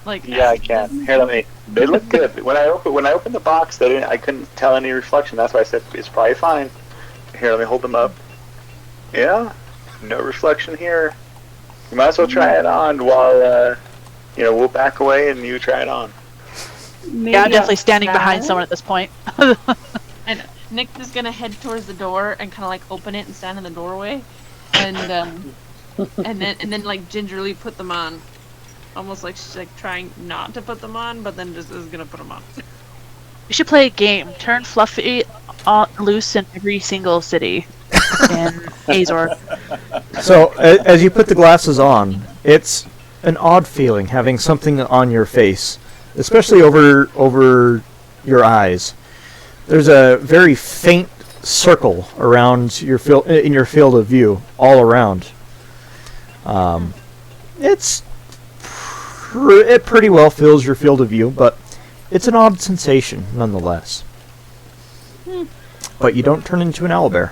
Like, Yeah, I can. Here, they look good. When I opened the box, I couldn't tell any reflection. That's why I said it's probably fine. Here, let me hold them up. Yeah, no reflection here. You might as well try it on while we'll back away and you try it on. Maybe Yeah, I'm definitely standing behind outside? someone at this point. And Nick is gonna head towards the door and kind of like open it and stand in the doorway, and then like gingerly put them on, almost like she's like trying not to put them on, but then just is gonna put them on. We should play a game. Turn Fluffy loose in every single city in Azor. So, as you put the glasses on, it's an odd feeling having something on your face, especially over your eyes. There's a very faint circle around your in your field of view, all around. It pretty well fills your field of view, but it's an odd sensation nonetheless. But you don't turn into an owlbear.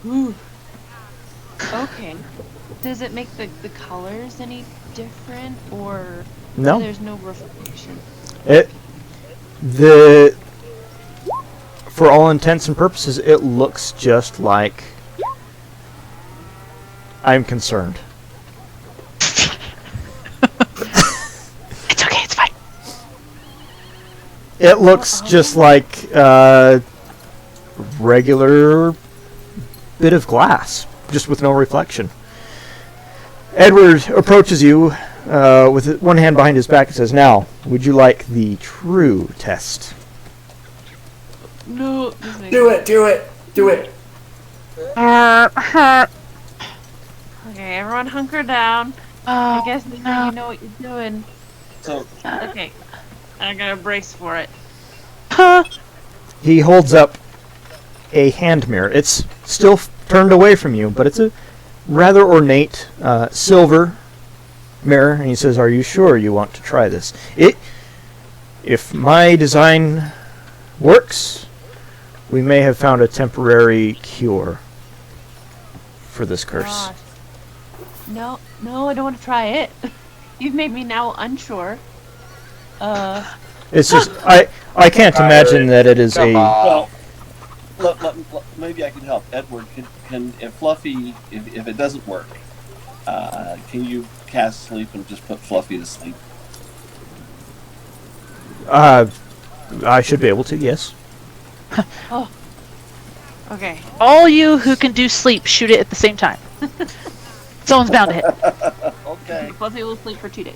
Ooh. Okay. Does it make the colors any different, or No. there's no reflection? For all intents and purposes, it looks just like I'm concerned. It's okay, it's fine. It looks just like regular bit of glass, just with no reflection. Edward approaches you with one hand behind his back and says, "Now, would you like the true test?" No. Do it. Okay, everyone hunker down. Oh, I guess now you know what you're doing. So, Okay. I gotta brace for it. He holds up a hand mirror. It's still turned away from you, but it's a rather ornate silver mirror. And he says, "Are you sure you want to try this? If my design works, we may have found a temporary cure for this curse." Gosh. No, I don't want to try it. You've made me now unsure. It's just I can't imagine that it is a. well, maybe I can help. Edward, can if Fluffy, if it doesn't work, can you cast sleep and just put Fluffy to sleep? I should be able to, yes. Okay. all you who can do sleep, shoot it at the same time. Someone's bound to hit. Okay. Fluffy will sleep for 2 days.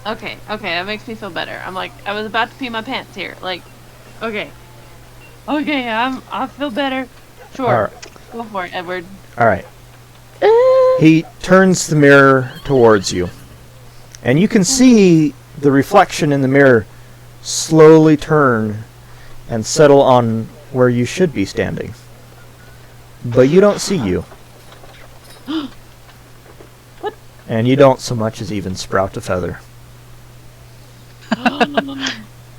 Okay, that makes me feel better. I'm like, I was about to pee my pants here. Like, okay, I feel better. Sure, All right. Go for it, Edward. All right. He turns the mirror towards you, and you can see the reflection in the mirror slowly turn and settle on where you should be standing. But you don't see you. What? And you don't so much as even sprout a feather.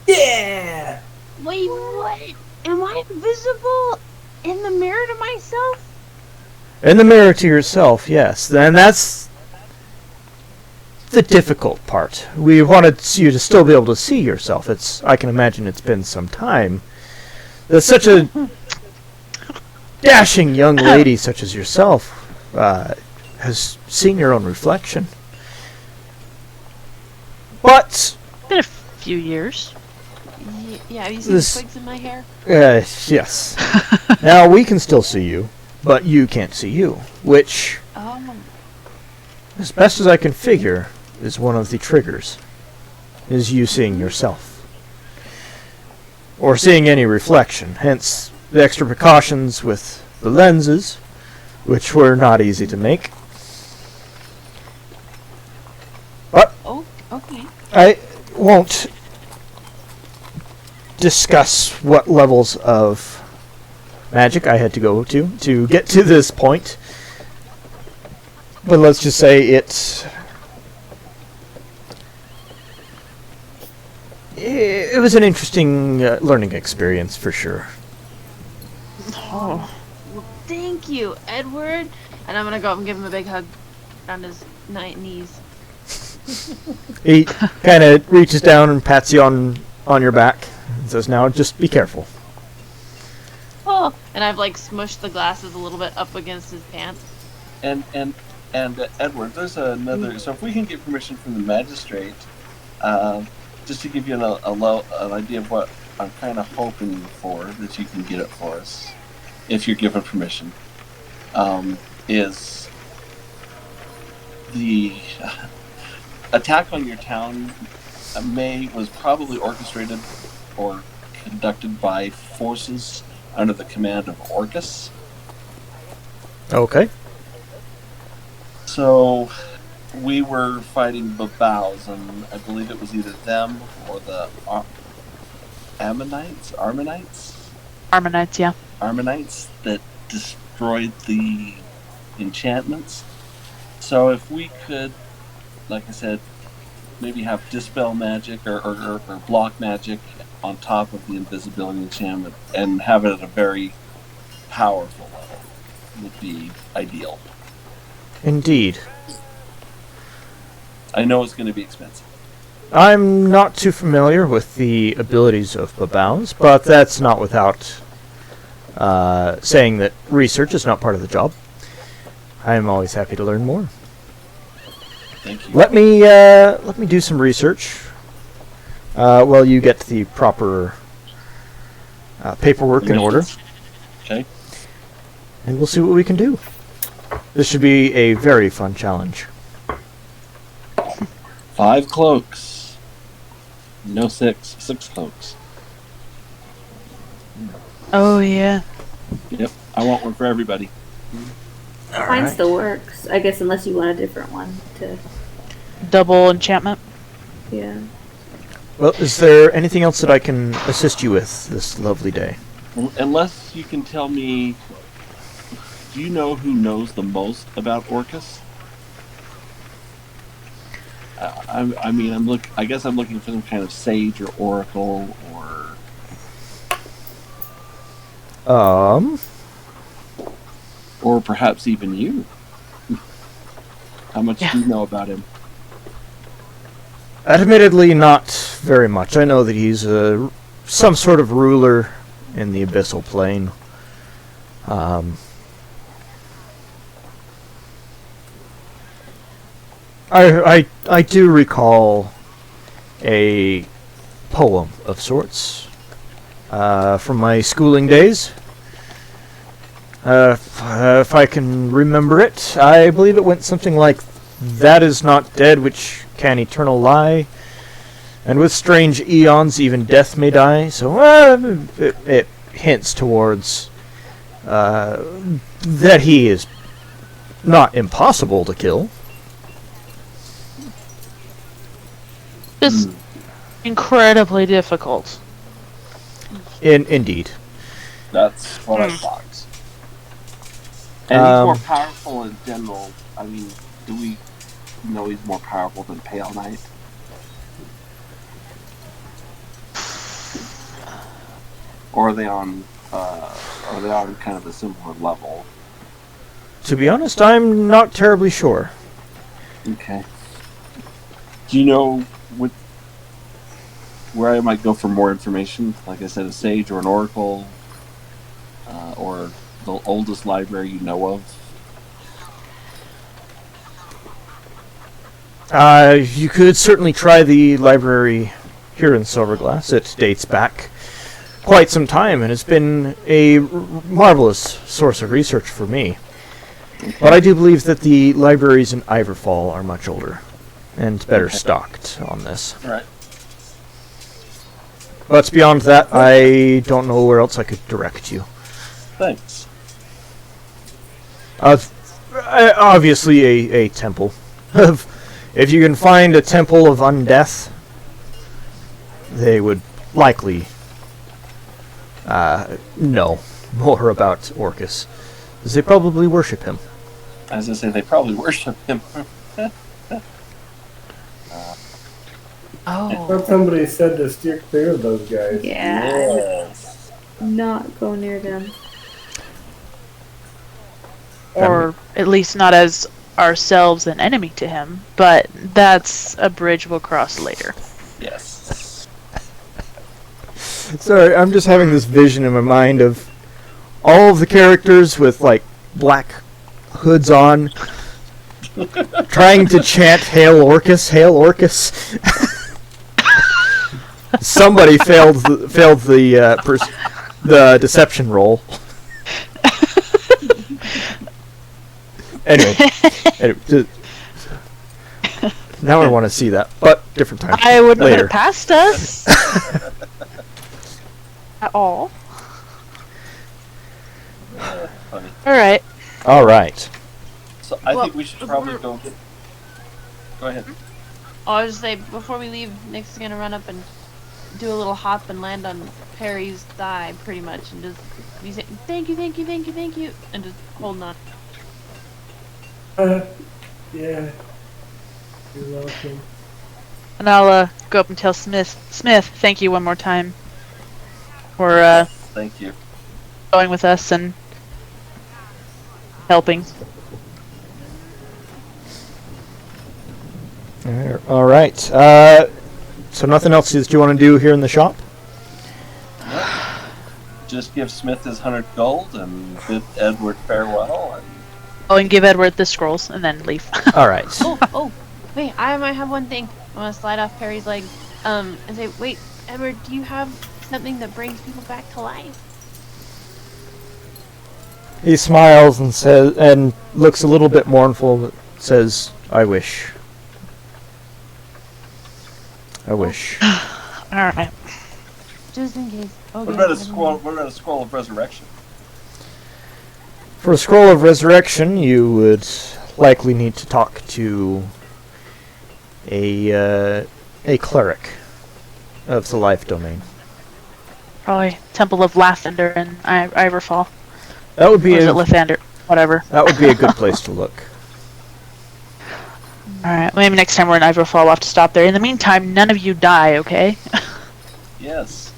Yeah. Wait, what? Am I invisible in the mirror to myself? In the mirror to yourself, yes. Then that's the difficult part. We wanted you to still be able to see yourself. I can imagine it's been some time. That such a dashing young lady such as yourself has seen your own reflection. But Been a few years. Yeah, have you seen This- the twigs in my hair? yes. Now we can still see you, but you can't see you, which, Oh, as best as I can figure, is one of the triggers. Is you seeing yourself. Or seeing any reflection, hence the extra precautions with the lenses, which were not easy to make. But oh, okay. I won't discuss what levels of magic I had to go to get to this point. But let's just say it was an interesting learning experience for sure. Oh. Well, thank you, Edward. And I'm gonna go up and give him a big hug around his knees. He kind of reaches down and pats you on your back and says, "Now just be careful." Oh, and I've like smushed the glasses a little bit up against his pants. And Edward, there's another. So if we can get permission from the magistrate, just to give you an idea of what I'm kind of hoping for, that you can get it for us, if you're given permission, is the attack on your town was probably orchestrated or conducted by forces under the command of Orcus. Okay. So we were fighting Babaus, and I believe it was either them or the Ammonites that destroyed the enchantments. So if we could, like I said, maybe have dispel magic or block magic on top of the invisibility enchantment and have it at a very powerful level would be ideal. Indeed. I know it's going to be expensive. I'm not too familiar with the abilities of Babaus, but that's not without saying that research is not part of the job. I am always happy to learn more. Thank you. Let me do some research while you get the proper paperwork in order, Okay. and we'll see what we can do. This should be a very fun challenge. 5 cloaks. No 6. 6 cloaks. Oh yeah. Yep. I want one for everybody. All Mine right. still works, I guess, unless you want a different one to. Double enchantment. Yeah. Well, is there anything else that I can assist you with this lovely day? Unless you can tell me, do you know who knows the most about Orcus? I guess I'm looking for some kind of sage or oracle or perhaps even you. How much do you know about him? Admittedly, not very much. I know that he's some sort of ruler in the Abyssal Plane. I do recall a poem of sorts from my schooling days. If I can remember it, I believe it went something like, "That is not dead which can eternal lie, and with strange eons even death may die." So it hints towards that he is not impossible to kill. Just incredibly difficult. Indeed. That's what I thought. And he's more powerful in general. I mean, do we know he's more powerful than Pale Knight? Or are they on kind of a similar level? To be honest, I'm not terribly sure. Okay. Do you know where I might go for more information? Like I said, a sage or an oracle, or the oldest library you know of? You could certainly try the library here in Silverglass. It dates back quite some time and has been a marvelous source of research for me. But I do believe that the libraries in Iverfall are much older and better stocked on this. Right. But beyond that, I don't know where else I could direct you. Thanks. Obviously a temple. If you can find a temple of undeath, they would likely know more about Orcus, because they probably worship him. As I say, they probably worship him. I thought somebody said to steer clear of those guys. Yeah. Yes. Not go near them. Or at least not as ourselves an enemy to him, but that's a bridge we'll cross later. Yes. Sorry, I'm just having this vision in my mind of all of the characters with, like, black hoods on, trying to chant "Hail Orcus, Hail Orcus." Somebody failed the deception roll. Anyway, now I want to see that, but different time. I wouldn't later. put it past us at all. Funny. Alright. All right. So I think we should probably go. Go ahead. I was just say before we leave, Nick's gonna run up and do a little hop and land on Perry's thigh, pretty much, and just be saying thank you, thank you, thank you, thank you, and just holding on. Yeah. You're welcome. And I'll go up and tell Smith, thank you one more time for Thank you. going with us and helping. All right. So nothing else that you want to do here in the shop? Just give Smith his 100 gold and bid Edward farewell. And Oh, and give Edward the scrolls and then leave. All right. Oh, wait, I might have one thing. I'm gonna slide off Perry's leg, and say, wait, Edward, do you have something that brings people back to life? He smiles and says, and looks a little bit mournful, but says, "I wish. I wish." Alright. Just in case. Okay. what about a scroll? What about a scroll of resurrection? For a scroll of resurrection, you would likely need to talk to a cleric of the life domain. Probably Temple of Lathander in Iverfall. That would Or be is it Lathander? Whatever. that would be a good place to look. Alright, maybe next time we're in Iverfall we'll have to stop there. In the meantime, none of you die, okay? Yes.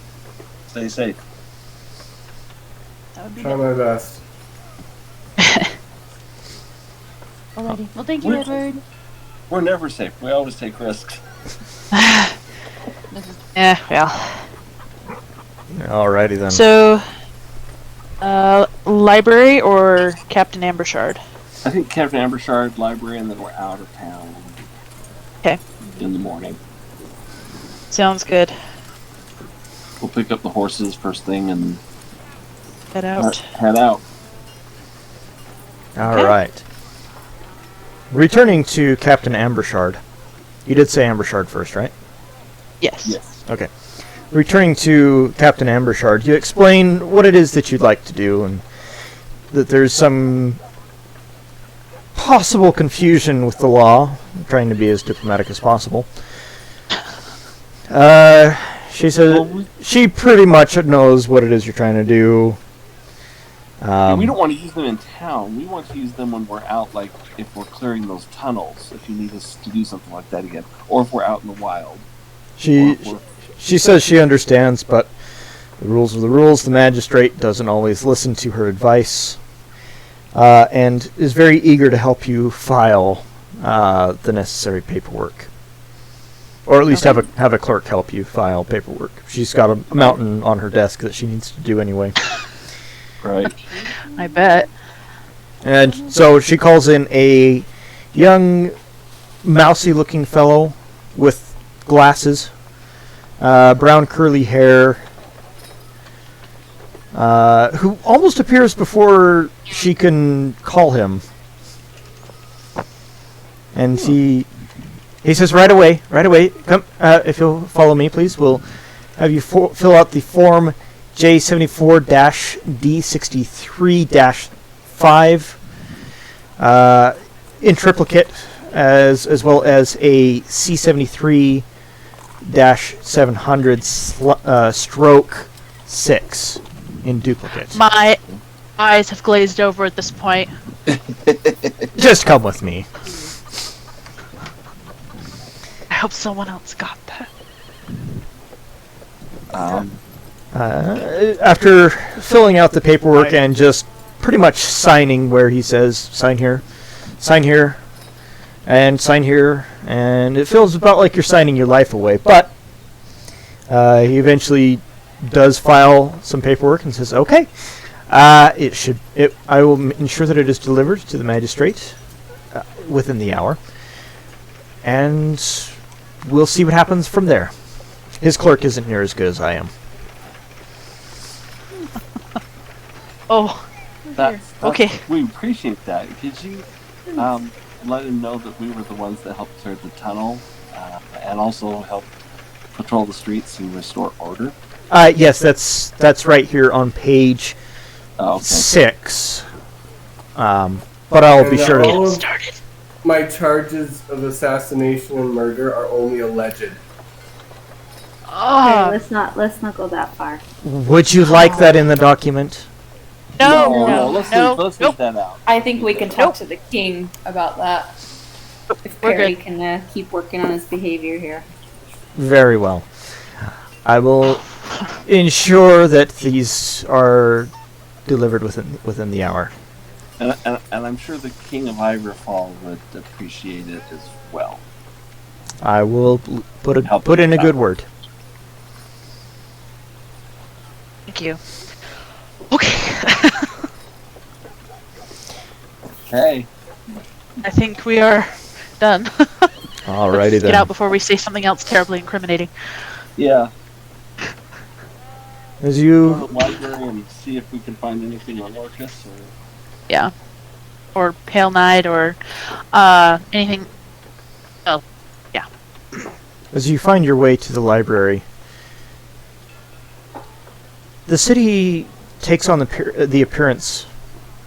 Stay safe. That would be Try my best. alrighty. Well, thank you, Edward. We're never safe. We always take risks. Yeah, well. Alrighty then. So, library or Captain Ambershard? I think Captain Ambershard, library, and then we're out of town. 'Kay. In the morning. Sounds good. We'll pick up the horses first thing and Head out. head out. Alright. Returning to Captain Ambershard. You did say Ambershard first, right? Yes. Yes. Okay. Returning to Captain Ambershard, you explain what it is that you'd like to do, and that there's some possible confusion with the law. I'm trying to be as diplomatic as possible. She says she pretty much knows what it is you're trying to do. And we don't want to use them in town. We want to use them when we're out, like if we're clearing those tunnels, if you need us to do something like that again. Or if we're out in the wild. She says she understands, but the rules are the rules. The magistrate doesn't always listen to her advice, and is very eager to help you file the necessary paperwork, or at least have a clerk help you file paperwork. She's got a mountain on her desk that she needs to do anyway. Right. I bet. And so she calls in a young, mousy-looking fellow with glasses, brown curly hair, who almost appears before she can call him. And he says, right away, come, if you'll follow me, please, we'll have you fill out the form J74-D63-5 in triplicate, as well as a C73-700 stroke 6 in duplicate. My eyes have glazed over at this point. Just come with me. I hope someone else got that. After filling out the paperwork and just pretty much signing where he says, sign here, and sign here, and it feels about like you're signing your life away, but he eventually does file some paperwork and says, okay, I will ensure that it is delivered to the magistrate within the hour, and we'll see what happens from there. His clerk isn't near as good as I am. Oh, That's okay. We appreciate that. Could you let him know that we were the ones that helped clear the tunnel and also help patrol the streets and restore order? Yes, that's right here on page 6. But I'll be sure all to... of my charges of assassination and murder are only alleged. Oh, Okay, let's not go that far. Would you like that in the document? no, Let's no, leave nope. that out. I think we can talk to the king about that. If We're Perry good. can keep working on his behavior here. Very well. I will ensure that these are delivered within the hour. And I'm sure the King of Iverfall would appreciate it as well. I will put in a good word. Thank you. Okay. Hey. I think we are done. Alrighty Let's then. get out before we say something else terribly incriminating. Yeah. As Go you to the library and see if we can find anything on Orcus or... Yeah. Or Pale Knight or anything. Oh, yeah. As you find your way to the library, the city takes on the appearance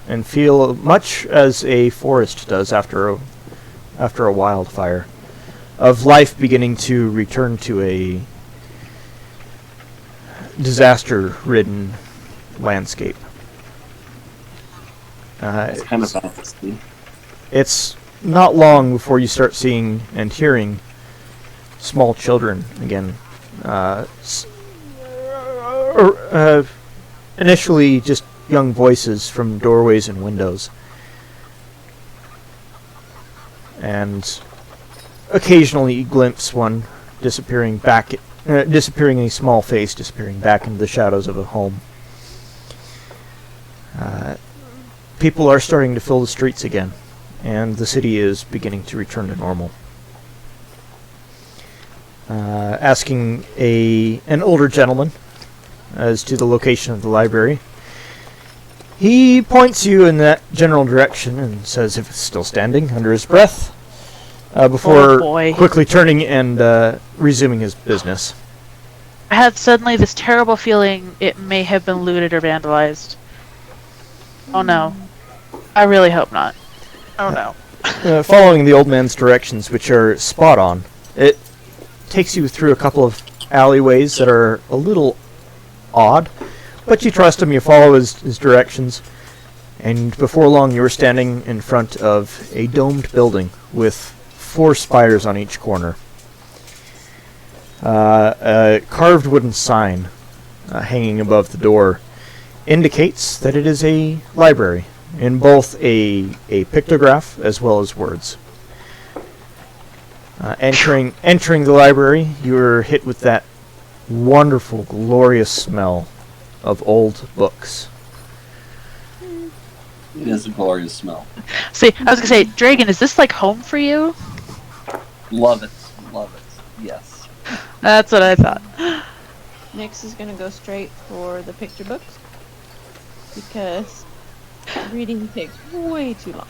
and feel much as a forest does after a wildfire, of life beginning to return to a disaster-ridden landscape. It's kind of fantasy. It's not long before you start seeing and hearing small children again. Initially, just young voices from doorways and windows. And occasionally you glimpse one disappearing a small face disappearing back into the shadows of a home. People are starting to fill the streets again, and the city is beginning to return to normal. Asking an older gentleman as to the location of the library, he points you in that general direction and says if it's still standing under his breath, before quickly turning and resuming his business. I had suddenly this terrible feeling it may have been looted or vandalized. Oh no. I really hope not. Oh no. Following the old man's directions, which are spot on, it takes you through a couple of alleyways that are a little odd, but you trust him, you follow his directions, and before long you are standing in front of a domed building with 4 spires on each corner. A carved wooden sign hanging above the door indicates that it is a library, in both a pictograph as well as words. Entering the library, you are hit with that wonderful, glorious smell of old books. It is a glorious smell. See, I was gonna say, Dragon, is this like home for you? Love it. Yes. That's what I thought. Nyx is gonna go straight for the picture books because reading takes way too long.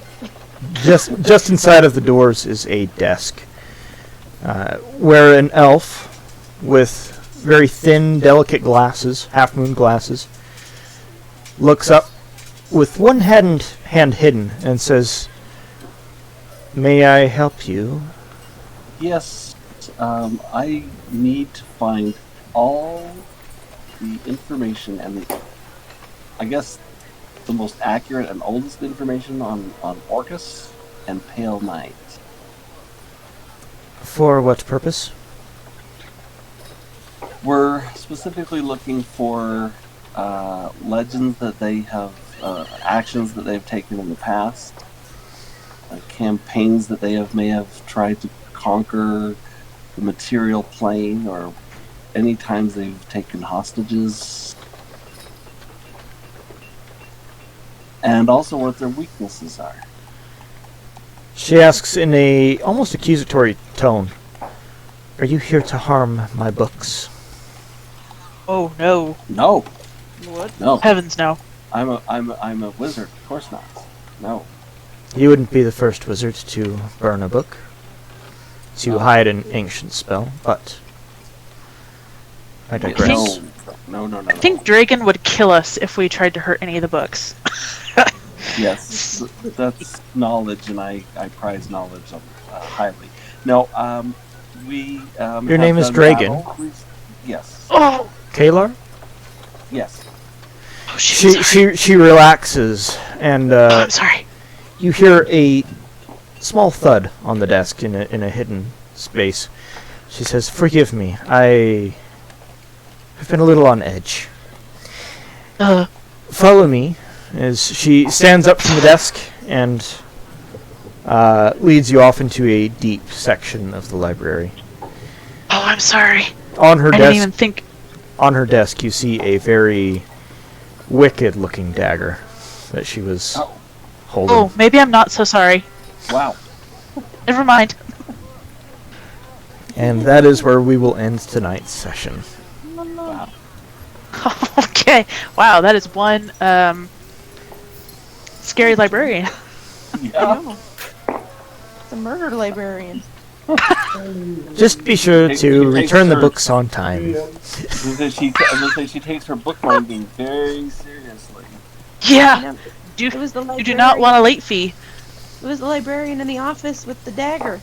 Just inside of the doors is a desk, where an elf with very thin, delicate glasses, half-moon glasses, looks up with one hand hidden and says, "May I help you?" Yes, I need to find all the information and I guess the most accurate and oldest information on Orcus and Pale Knight. For what purpose? We're specifically looking for legends that they have, actions that they've taken in the past, campaigns that they may have tried to conquer the material plane, or any times they've taken hostages, and also what their weaknesses are. She asks in a almost accusatory tone, "Are you here to harm my books?" Oh no. No. What? No. Heavens no. I'm a wizard. Of course not. No. You wouldn't be the first wizard to burn a book, to hide an ancient spell, but I digress. No. I think Dragon would kill us if we tried to hurt any of the books. Yes, that's knowledge, and I prize knowledge highly. No, we. Your name is Dragon? Yes. Oh! Kalar? Yes. Oh, sorry. She relaxes, and I'm sorry. you hear a small thud on the desk in a hidden space. She says, "Forgive me, I have been a little on edge. Follow me," as she stands up from the desk and leads you off into a deep section of the library. Oh, I'm sorry. On her I didn't even think. On her desk, you see a very wicked-looking dagger that she was holding. Oh, maybe I'm not so sorry. Wow. Never mind. And that is where we will end tonight's session. Wow. Okay. Wow, that is one scary librarian. Yeah. It's a murder librarian. Just be sure to return the books on time. She takes her bookbinding very seriously. Yeah. You, It was the you do not want a late fee. It was the librarian in the office with the dagger.